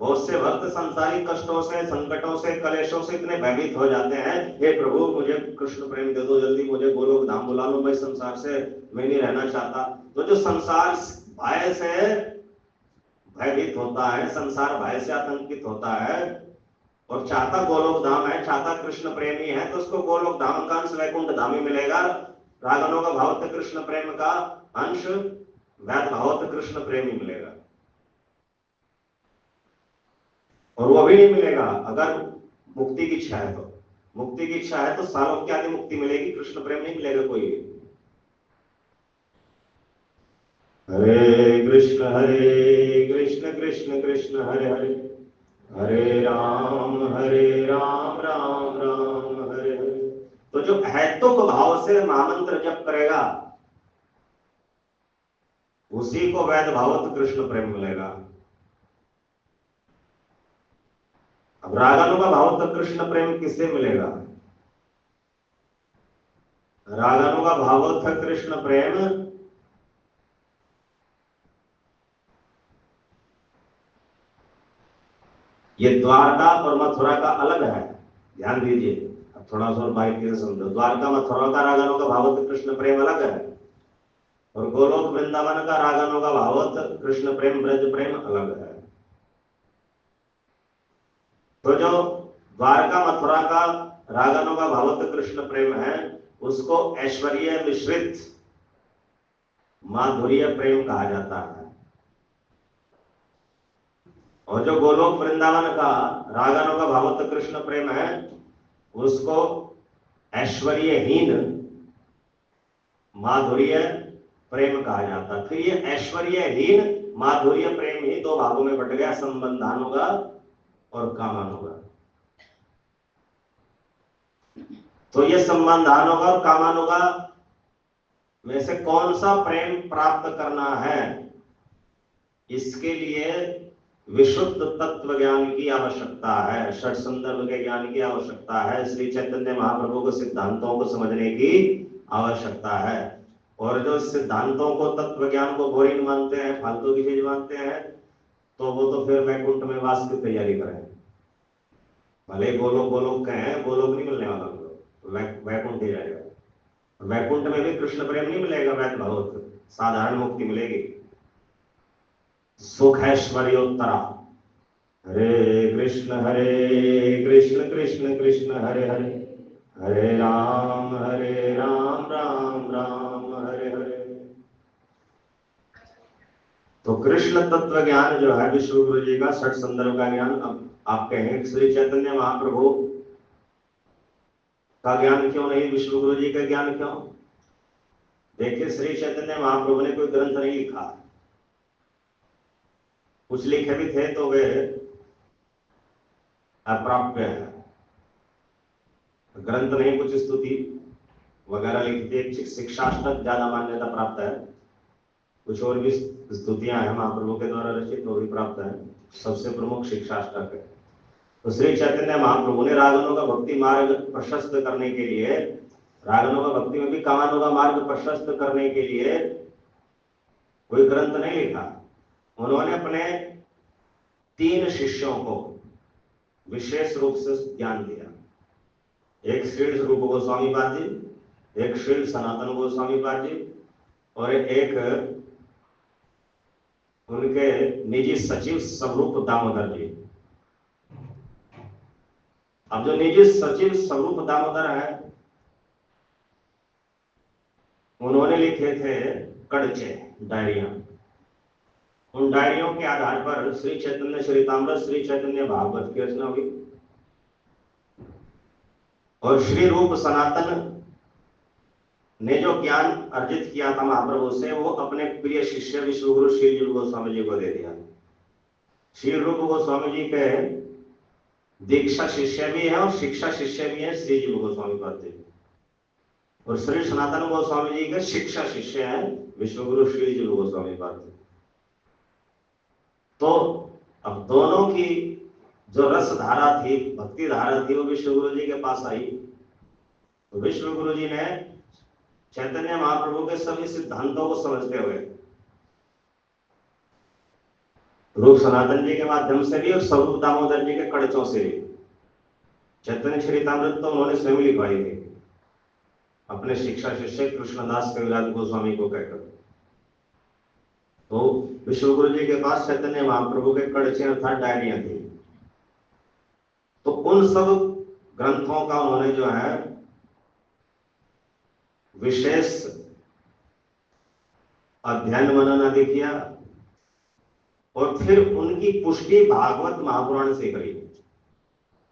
बहुत से भक्त संसारिक कष्टों से, संकटों से, कलेशों से इतने भयभीत हो जाते हैं, हे प्रभु मुझे कृष्ण प्रेम दे दो, जल्दी मुझे गोलोक धाम बुला लो, मैं संसार से मैं नहीं रहना चाहता। तो जो संसार भय से भयभीत होता है, संसार भय से आतंकित होता है और चाहता गोलोक धाम है, चाहता कृष्ण प्रेमी है, तो उसको गोलोक धाम का अंश वैकुंठ धाम ही मिलेगा। रागनों का भावत्व कृष्ण प्रेम का अंश वैध भावत्व कृष्ण प्रेमी मिलेगा। और वो भी नहीं मिलेगा अगर मुक्ति की इच्छा है। तो मुक्ति की इच्छा है तो सालोक्य आदि मुक्ति मिलेगी, कृष्ण प्रेम नहीं मिलेगा कोई भी। हरे कृष्ण कृष्ण कृष्ण हरे हरे, हरे राम राम राम हरे हरे। तो जो अहेतुक भाव से महामंत्र जप करेगा उसी को वैध भावत्व कृष्ण प्रेम मिलेगा। अब रागानुगा भावत्व कृष्ण प्रेम किससे मिलेगा? रागानुगा भावत्व कृष्ण प्रेम ये द्वारका और मथुरा का अलग है, ध्यान दीजिए। अब थोड़ा सा और बारीकी से समझो। द्वारका मथुरा का रागानुगा भावत्व कृष्ण प्रेम अलग है, और गोलोक वृंदावन का रागनों का भागवत कृष्ण प्रेम ब्रज प्रेम अलग है। तो जो द्वारका मथुरा का रागनों का भागवत कृष्ण प्रेम है उसको ऐश्वर्य मिश्रित माधुर्य प्रेम कहा जाता है। और जो गोलोक वृंदावन का रागनों का भागवत कृष्ण प्रेम है उसको ऐश्वर्यहीन माधुर्य प्रेम कहा जाता है। फिर ये ऐश्वर्यहीन माधुर्य प्रेम ही दो भागों में बट गया, संबंधानुगा और कामानुगा। तो ये संबंधानुगा और कामानुगा में से कौन सा प्रेम प्राप्त करना है, इसके लिए विशुद्ध तत्व ज्ञान की आवश्यकता है, षट संदर्भ के ज्ञान की आवश्यकता है, श्री चैतन्य महाप्रभु के सिद्धांतों को समझने की आवश्यकता है। और जो सिद्धांतों को तत्व ज्ञान को बोरिंग मानते हैं, फालतू की चीज मानते हैं, तो वो तो फिर वैकुंठ में वास की तैयारी करें। भले गोलोक गोलोक कहें, गोलोक नहीं मिलने वाला, वैकुंठ ही जाएगा। वैकुंठ में भी कृष्ण प्रेम नहीं मिलेगा, वैध भागवत साधारण मुक्ति मिलेगी। सुख ऐश्वर्योत्तरा। हरे कृष्ण कृष्ण कृष्ण हरे हरे, हरे राम राम राम हरे हरे। तो कृष्ण तत्व ज्ञान जो है विश्व गुरु जी का षट संदर्भ का ज्ञान। अब आप कहें श्री चैतन्य महाप्रभु का ज्ञान क्यों नहीं, विश्व गुरु जी का ज्ञान क्यों? देखिए, श्री चैतन्य महाप्रभु ने कोई ग्रंथ नहीं लिखा, कुछ लिखे भी थे तो वे अप्राप्य है। ग्रंथ नहीं, कुछ स्तुति वगैरह लिखी थी। शिक्षाष्टक ज्यादा मान्यता प्राप्त है, कुछ और भी स्तुतियां हैं महाप्रभु के द्वारा रचित, वो भी प्राप्त है। सबसे प्रमुख शिक्षाष्टक है। तो श्री चैतन्य महाप्रभु ने रागनों का भक्ति मार्ग प्रशस्त करने के लिए, रागनों का भक्ति में भी कामानों का मार्ग प्रशस्त करने के लिए कोई ग्रंथ नहीं लिखा। उन्होंने अपने 3 शिष्यों को विशेष रूप से ज्ञान दिया। एक श्री रूप गोस्वामी पाद जी, एक श्री सनातन गोस्वामी पाद जी, और एक उनके निजी सचिव स्वरूप दामोदर जी। अब जो निजी सचिव स्वरूप दामोदर है, उन्होंने लिखे थे कड़चे, डायरिया। उन डायरियों के आधार पर श्री चैतन्य चरितामृत, श्री चैतन्य भागवत की रचना हुई। और श्री रूप सनातन ने जो ज्ञान अर्जित किया था महाप्रभु से, वो अपने प्रिय शिष्य विश्वगुरु श्री जीव गोस्वामी जी को दे दिया। श्री रूप गोस्वामी जी के दीक्षा शिष्य भी है और शिक्षा शिष्य भी है श्री जीव गोस्वामी पाद जी, और श्री सनातन गोस्वामी जी के शिक्षा शिष्य है विश्वगुरु श्री जीव गोस्वामी पाद जी। तो अब दोनों की जो रस धारा थी, भक्ति धारा थी, वो विश्वगुरु जी के पास आई। तो विश्वगुरु जी ने चैतन्य महाप्रभु के सभी सिद्धांतों को समझते हुए रूप सनातन जी के माध्यम से भी और स्वरूप दामोदर जी के कड़चों से भी चैतन्य चरितामृत तो उन्होंने स्वयं लिखवाई थी अपने शिक्षा शिष्य कृष्णदास कविराज गोस्वामी को कहकर। तो विश्वगुरु जी के पास चैतन्य महाप्रभु के कड़चे अर्थात डायरियां थी। तो उन सब ग्रंथों का उन्होंने जो है विशेष अध्ययन मनन आदि किया, और फिर उनकी पुष्टि भागवत महापुराण से करी।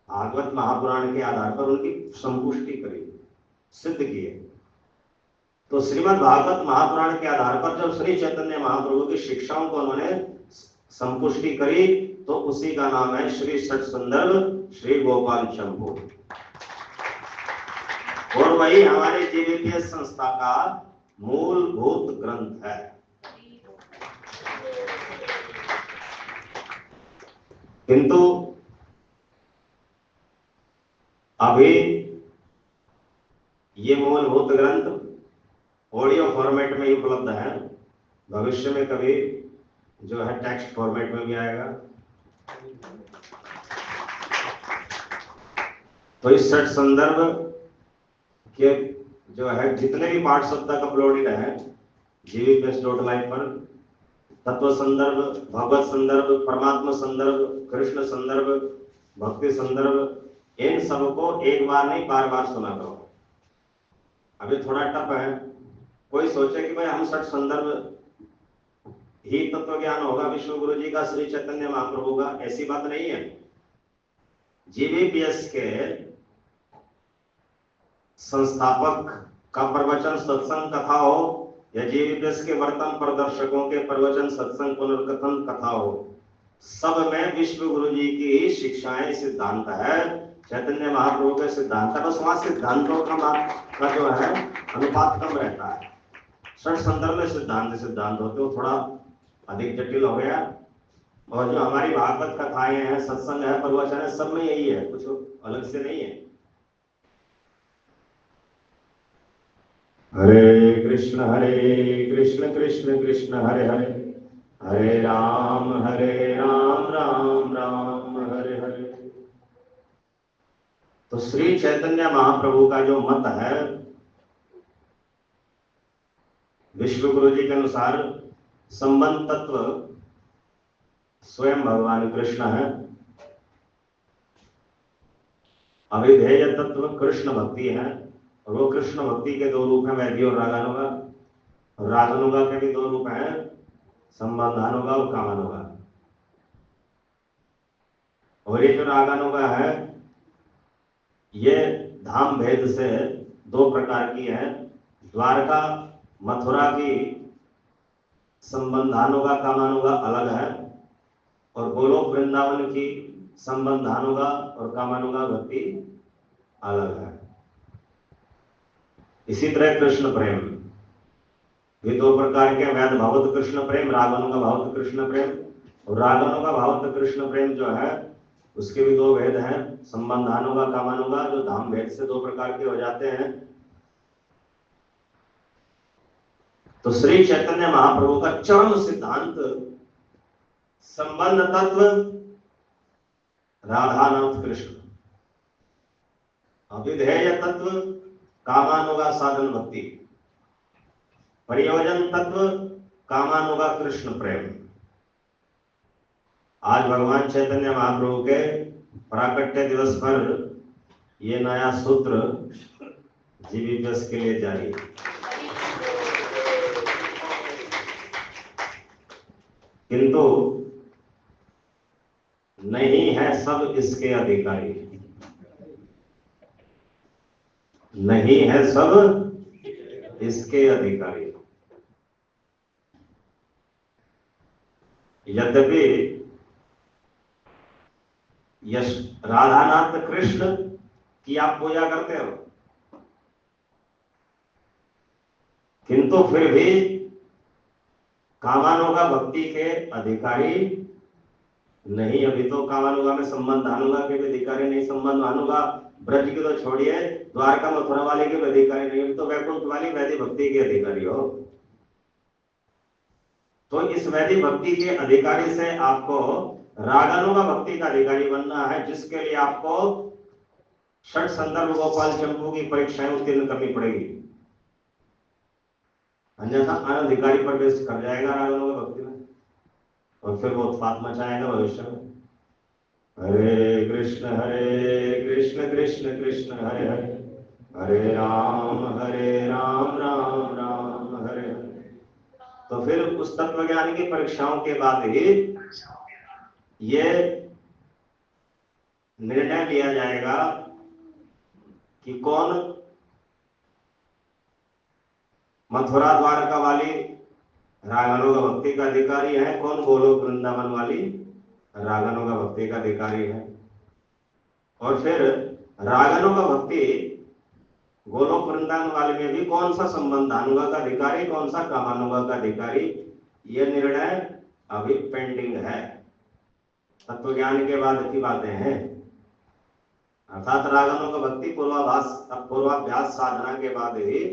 भागवत महापुराण के आधार पर उनकी संपुष्टि करी, सिद्ध किए। तो श्रीमद् भागवत महापुराण के आधार पर जब श्री चैतन्य महाप्रभु की शिक्षाओं को उन्होंने संपुष्टि करी, तो उसी का नाम है श्री षट संदर्भ श्री गोपाल शंभु। और वही हमारे जीवीपीएस संस्था का मूलभूत ग्रंथ है। किंतु अभी ये मूलभूत ग्रंथ ऑडियो फॉर्मेट में ही उपलब्ध है। भविष्य में कभी जो है टेक्स्ट फॉर्मेट में भी आएगा। तो इस षट संदर्भ के जो है जितने भी पार्ट्स अब तक अपलोडेड हैं, GVPS.live पर तत्व संदर्भ, भगवत संदर्भ, परमात्मा संदर्भ, कृष्ण संदर्भ, भक्ति संदर्भ, इन सबको एक बार नहीं बार बार सुना करो। अभी थोड़ा टफ है, कोई सोचे कि भाई हम 60 संदर्भ ही तत्व ज्ञान होगा विश्व गुरु जी का, श्री चैतन्य महाप्रभु का, ऐसी बात नहीं है। GVPS के संस्थापक का प्रवचन सत्संग कथा हो या GVPS के वर्तमान प्रदर्शकों के प्रवचन सत्संग पुनर्कथन कथा हो, सब में विश्व गुरु जी की शिक्षाएं सिद्धांत है, चैतन्य महाप्रभु के सिद्धांत है। बस वहां सिद्धांतों का जो है अनुपात कम रहता है। 60 संदर्भ में सिद्धांत होते हो, थोड़ा अधिक जटिल हो गया। और जो हमारी भागवत कथाएं हैं, सत्संग है, प्रवचन है, सब में यही है, कुछ अलग से नहीं है। हरे कृष्ण कृष्ण कृष्ण हरे हरे, हरे राम राम राम हरे हरे। तो श्री चैतन्य महाप्रभु का जो मत है, विश्व गुरु जी के अनुसार संबंध तत्व स्वयं भगवान कृष्ण है, अविधेय तत्व कृष्ण भक्ति है, और वो कृष्ण भक्ति के दो रूप हैं, वैदी और रागानुगा। रागानुगा के भी दो रूप हैं, संबंधानुगा और कामानुगा। और ये जो रागानुगा है, ये धाम भेद से दो प्रकार की है। द्वारका मथुरा की संबंधानुगा कामानुगा अलग है, और गोलोक वृंदावन की संबंधानुगा और कामानुगा भक्ति अलग है। इसी तरह कृष्ण प्रेम भी दो प्रकार के, वैध भावत कृष्ण प्रेम, रागानुगा भावत कृष्ण प्रेम। और रागानुगा भावत कृष्ण प्रेम जो है उसके भी दो भेद हैं, संबंधानुगा कामानुगा, जो धाम भेद से दो प्रकार के हो जाते हैं। तो श्री चैतन्य महाप्रभु का चरम सिद्धांत संबंध तत्व राधानाथ कृष्ण, अविधेय तत्व कामानुगा साधन भक्ति, प्रयोजन तत्व कामानुगा कृष्ण प्रेम। आज भगवान चैतन्य महाप्रभु के प्राकट्य दिवस पर ये नया सूत्र GVPS के लिए जारी है। किंतु नहीं है सब इसके अधिकारी, नहीं है सब इसके अधिकारी। यद्यपि यश राधानाथ कृष्ण की आप पूजा करते हो, किंतु फिर भी कामानुगा भक्ति के अधिकारी नहीं। अभी तो कामानुगा में संबंधानुगा के भी अधिकारी नहीं, संबंधानुगा ब्रज की तो छोड़िए, द्वारका मथुरा वाले के भी अधिकारी नहीं, अभी तो वैकुंठ वाली वैधि भक्ति के अधिकारी हो। तो इस वैधि भक्ति के अधिकारी से आपको रागानुगा भक्ति का अधिकारी बनना है, जिसके लिए आपको 60 संदर्भ गोपाल चंपू की परीक्षाएं उत्तीर्ण करनी पड़ेगी, अन्यथा अनधिकारी प्रवेश कर जाएगा रागानुगा भक्ति में, और फिर वो उत्पात मचाएगा भविष्य में। हरे कृष्ण कृष्ण कृष्ण हरे हरे, हरे राम राम राम हरे हरे। तो फिर उस तत्व ज्ञान की परीक्षाओं के बाद ही ये निर्णय लिया जाएगा कि कौन मथुरा द्वारका वाली रागानुगा भक्ति का अधिकारी है, कौन गोलोक वृंदावन वाली रागानुगा भक्ति का अधिकारी है। और फिर रागानुगा भक्ति गोलोक वृंदावन वाले में भी कौन सा संबंधानुगा का अधिकारी, कौन सा कामानुगा का अधिकारी, यह निर्णय अभी पेंडिंग है, तत्व ज्ञान के बाद की बातें हैं। अर्थात रागानुगा भक्ति पूर्वाभ्यास साधना के बाद ही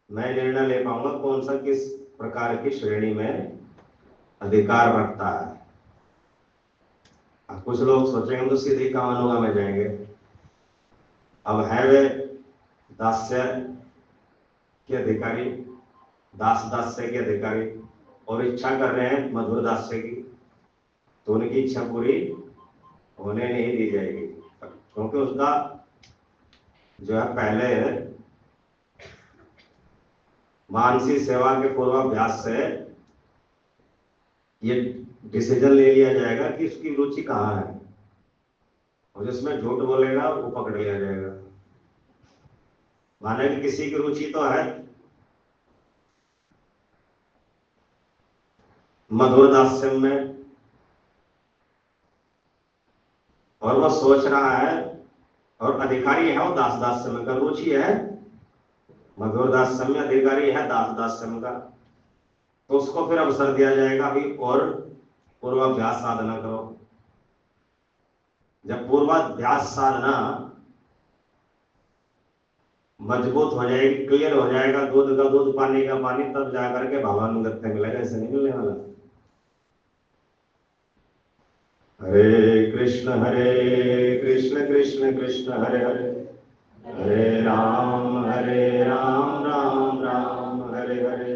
मैं निर्णय ले पाऊंगा कौन सा किस प्रकार की श्रेणी में अधिकार रखता है। अब कुछ लोग सोचेंगे तो सीधे कामानुगा में जाएंगे। अब है वे दास्य के अधिकारी, दास दास्य के अधिकारी, और इच्छा कर रहे हैं मधुर दास्य की, तो उनकी इच्छा पूरी होने नहीं दी जाएगी, क्योंकि उसका जो है पहले मानसी सेवा के पूर्वाभ्यास से ये डिसीजन ले लिया जाएगा कि उसकी रुचि कहाँ है, और जिसमें झूठ बोलेगा वो पकड़ लिया जाएगा। माने कि किसी की रुचि तो है मधुर दास्यम में, और वो सोच रहा है, और अधिकारी है वो दास दास्यम का, रुचि है मधुर दास्यम में, अधिकारी है दास दास्यम का, तो उसको फिर अवसर दिया जाएगा अभी और पूर्वाभ्यास साधना करो। जब पूर्वाभ्यास साधना मजबूत हो जाएगी, क्लियर हो जाएगा, दूध का दूध पानी का पानी, तब जाकर के भगवान गत्ते मिलेगा, ऐसे नहीं मिलने वाला। हरे कृष्ण कृष्ण कृष्ण हरे हरे, हरे राम राम राम हरे हरे।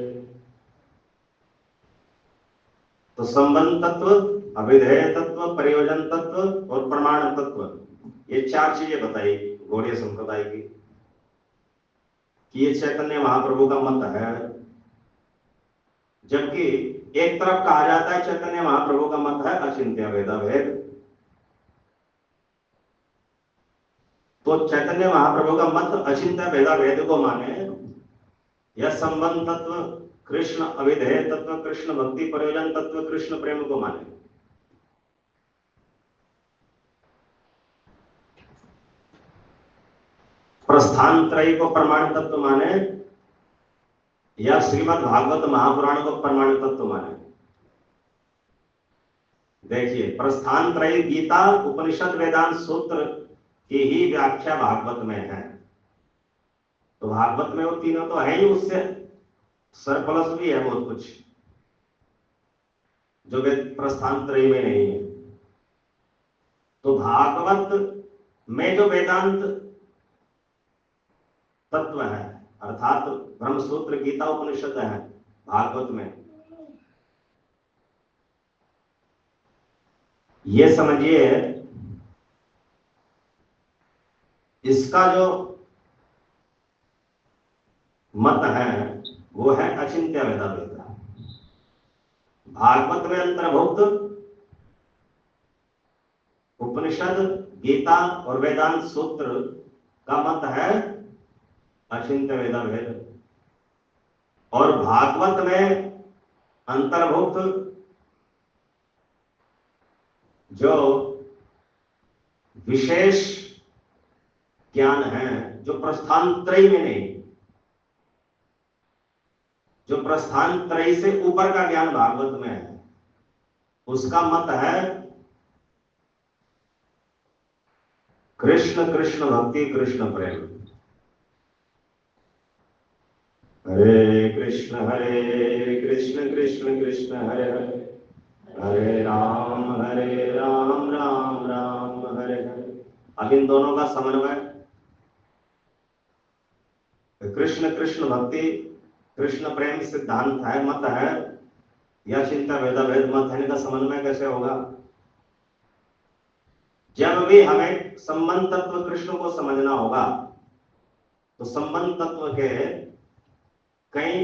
तो संबंध तत्व, अभिधेय तत्व, प्रयोजन तत्व और प्रमाण तत्व, ये चार चीजें बताई गौड़ीय संप्रदाय की, कि ये चैतन्य महाप्रभु का मत है। जबकि एक तरफ कहा जाता है चैतन्य महाप्रभु का मत है अचिंत्य भेदाभेद, तो चैतन्य महाप्रभु का मत अचिंत्य भेदाभेद को माने, यह संबंध तत्व, कृष्ण अभिधेय तत्व, कृष्ण भक्ति प्रयोजन तत्व, कृष्ण प्रेम को माने। प्रस्थान त्रयी को प्रमाण तत्व माने, या श्रीमद् भागवत महापुराण को प्रमाण तत्व माने। देखिए, प्रस्थान त्रयी गीता, उपनिषद, वेदांत, सूत्र की ही व्याख्या भागवत में है, तो भागवत में वो तीनों तो है ही, उससे सरप्लस भी है बहुत कुछ जो प्रस्थान त्रयी में नहीं है। तो भागवत में जो वेदांत तत्व है, अर्थात ब्रह्मसूत्र, गीता, उपनिषद है भागवत में, ये समझिए इसका जो मत है वो है अचिंत्य भेदाभेद। भागवत में अंतर्भुक्त उपनिषद, गीता और वेदांत सूत्र का मत है अचिंत्य भेदाभेद, और भागवत में अंतर्भुक्त जो विशेष ज्ञान है, जो प्रस्थान त्रयी में नहीं, जो प्रस्थान त्रयी से ऊपर का ज्ञान भागवत में है, उसका मत है कृष्ण कृष्ण भक्ति, कृष्ण प्रेम। हरे कृष्ण कृष्ण कृष्ण हरे हरे, हरे राम राम राम हरे हरे। अब इन दोनों का समन्वय, कृष्ण कृष्ण भक्ति कृष्ण प्रेम सिद्धांत है, मत है, या चिंता भेदाभेद मत है, इनका समन्वय कैसे होगा? जब भी हमें संबंध तत्व कृष्ण को समझना होगा, तो संबंध तत्व के कई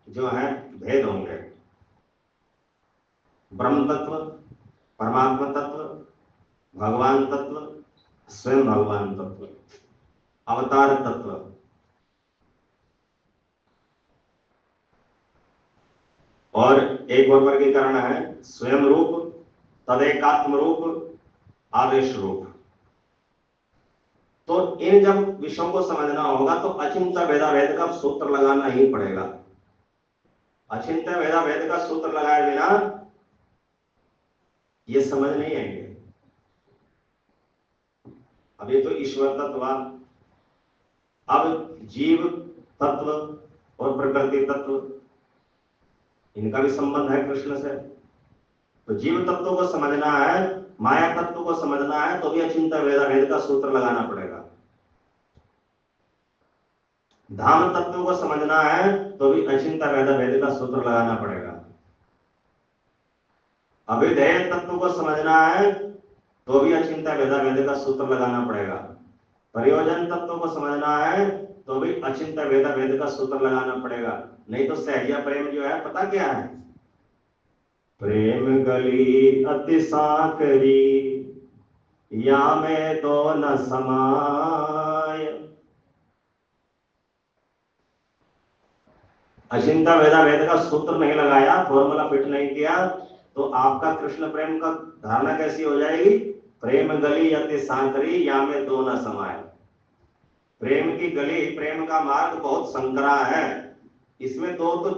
जो है भेद होंगे, ब्रह्म तत्व, परमात्मा तत्व, भगवान तत्व, स्वयं भगवान तत्व, अवतार तत्व। और एक और वर्गीकरण है स्वयं रूप, तदेकात्म रूप, आदेश रूप। तो इन जब विषयों को समझना होगा तो अचिंत्य भेदाभेद का सूत्र लगाना ही पड़ेगा। अचिंत्य भेदाभेद का सूत्र लगाए बिना ये समझ नहीं आएंगे। अब ये तो ईश्वर तत्व, अब जीव तत्व और प्रकृति तत्व, इनका भी संबंध है कृष्ण से। तो जीव तत्व को समझना है, माया तत्व को समझना है, तो भी अचिंत्य भेदाभेद का सूत्र लगाना पड़ेगा। धाम तत्व को समझना है तो भी अचिंत्य भेद भेद का सूत्र लगाना पड़ेगा। अभिधेय तत्व को समझना है तो भी अचिंत्य भेद भेद का सूत्र लगाना पड़ेगा। प्रयोजन तत्व को समझना है तो भी अचिंत्य भेद भेद का सूत्र लगाना पड़ेगा। नहीं तो सहजिया प्रेम जो है पता क्या है, प्रेम गली अति साकरी या में तो न समाय। अचिंत्य भेदा भेद का सूत्र नहीं लगाया, फॉर्मूला फिट नहीं किया तो आपका कृष्ण प्रेम का धारणा कैसी हो जाएगी, प्रेम गली अति सांकरी या में दो न समाय। प्रेम की गली, प्रेम का मार्ग बहुत संकरा है, इसमें दो तो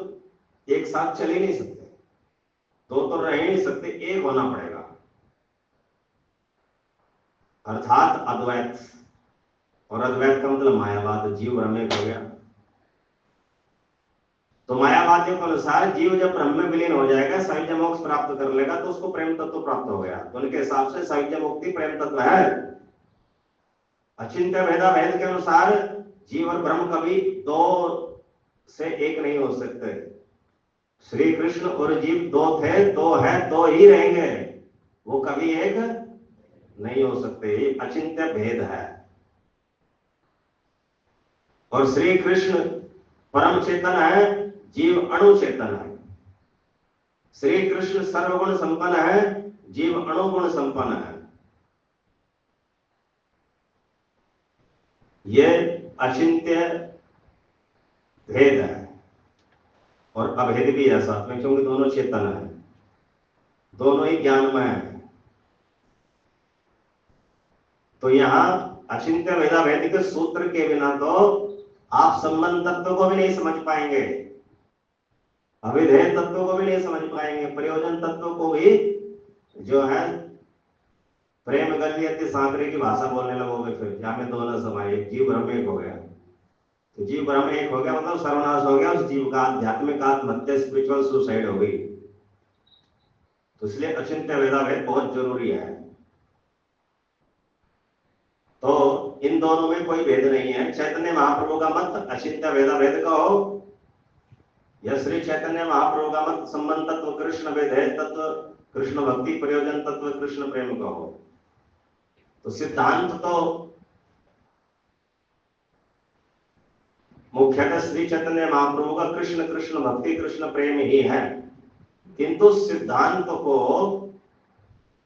एक साथ चल ही नहीं सकते, दो तो रह ही नहीं सकते, एक होना पड़ेगा, अर्थात अद्वैत। और अद्वैत का मतलब मायावाद, जीव ब्रह्म एक हो गया। तो मायावादियों के अनुसार जीव जब ब्रह्म में विलीन हो जाएगा, सायुज्य मोक्ष प्राप्त कर लेगा, तो उसको प्रेम तत्व प्राप्त हो गया। तो उनके हिसाब से सायुज्य मुक्ति प्रेम तत्व है। अचिंत्य भेदा भेद के अनुसार जीव और ब्रह्म कभी दो से एक नहीं हो सकते। श्री कृष्ण और जीव दो थे, दो है, दो ही रहेंगे, वो कभी एक नहीं हो सकते। ये अचिंत्य भेद है। और श्री कृष्ण परम चेतन है, जीव अणु चेतन है। श्री कृष्ण सर्वगुण संपन्न है, जीव अणुगुण संपन्न है। ये अचिंत्य भेद है और अभेद भी है साथ में, क्योंकि दोनों चेतन है, दोनों ही ज्ञानमय है। तो यहां अचिंत्य भेदा भेद के सूत्र के बिना तो आप संबंध तत्व को भी नहीं समझ पाएंगे, अभिधेय तत्व को भी नहीं समझ पाएंगे, प्रयोजन तत्व को भी जो है प्रेम गली अति सांकरे की भाषा बोलने लगोगे, फिर जहां में दो न समाये, जीव ब्रह्म एक हो गया। तो जीव ब्रह्म एक हो गया मतलब सर्वनाश हो गया उस जीव का, आध्यात्मिक आत्महत्या, स्पिरिचुअल सुसाइड हो गई। तो इसलिए अचिंत्य भेदा भेद बहुत जरूरी है। तो इन दोनों में कोई भेद नहीं है। चैतन्य महाप्रभु का मत अचिंत्य भेदा भेद का हो या श्री चैतन्य महाप्रभु का मत संबंध तत्व कृष्ण विधेय तत्व कृष्ण भक्ति प्रयोजन तत्व कृष्ण प्रेम का हो, तो सिद्धांत तो मुख्यतः श्री चैतन्य महाप्रभु का कृष्ण कृष्ण भक्ति कृष्ण प्रेम ही है। किंतु सिद्धांत को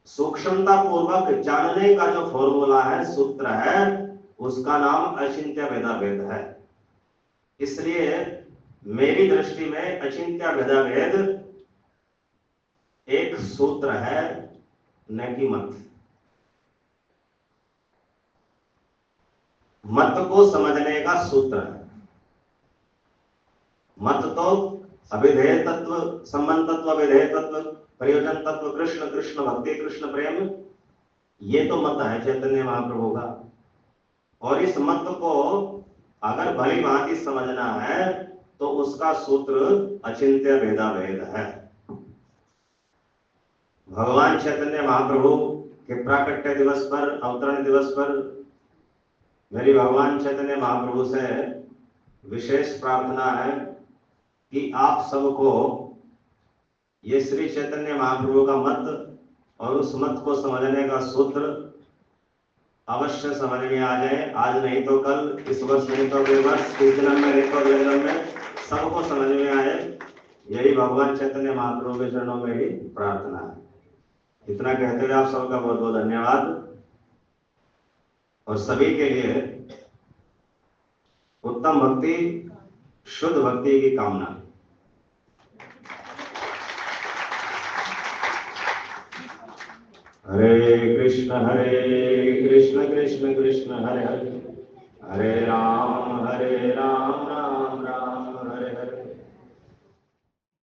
सूक्ष्मता पूर्वक जानने का जो फॉर्मूला है, सूत्र है, उसका नाम अचिंत्य भेदा भेद है। इसलिए मेरी दृष्टि में अचिंत्य भेदा भेद एक सूत्र है, न कि मत। मत को समझने का सूत्र है। मत तो अभिधेय तत्व, संबंध तत्व, अभिधेय तत्व, प्रयोजन तत्व, कृष्ण कृष्ण भक्ति कृष्ण प्रेम, ये तो मत है चैतन्य महाप्रभु का। और इस मत को अगर भली भांति समझना है तो उसका सूत्र अचिंत्य भेदा भेद है। भगवान चैतन्य महाप्रभु के प्राकट्य दिवस पर, अवतरण दिवस पर मेरी भगवान चैतन्य महाप्रभु से विशेष प्रार्थना है कि आप सबको ये श्री चैतन्य महाप्रभु का मत और उस मत को समझने का सूत्र अवश्य समझ में आ जाए। आज नहीं तो कल, इस वर्ष नहीं तो अगले वर्ष, इस जन्म में नहीं तो अगले जन्म में, सबको समझ में आए, यही भगवान चैतन्य महाप्रभु के चरणों में ही प्रार्थना है। इतना कहते हुए आप सबका बहुत बहुत धन्यवाद और सभी के लिए उत्तम भक्ति, शुद्ध भक्ति की कामना। हरे कृष्ण कृष्ण कृष्ण हरे हरे, हरे राम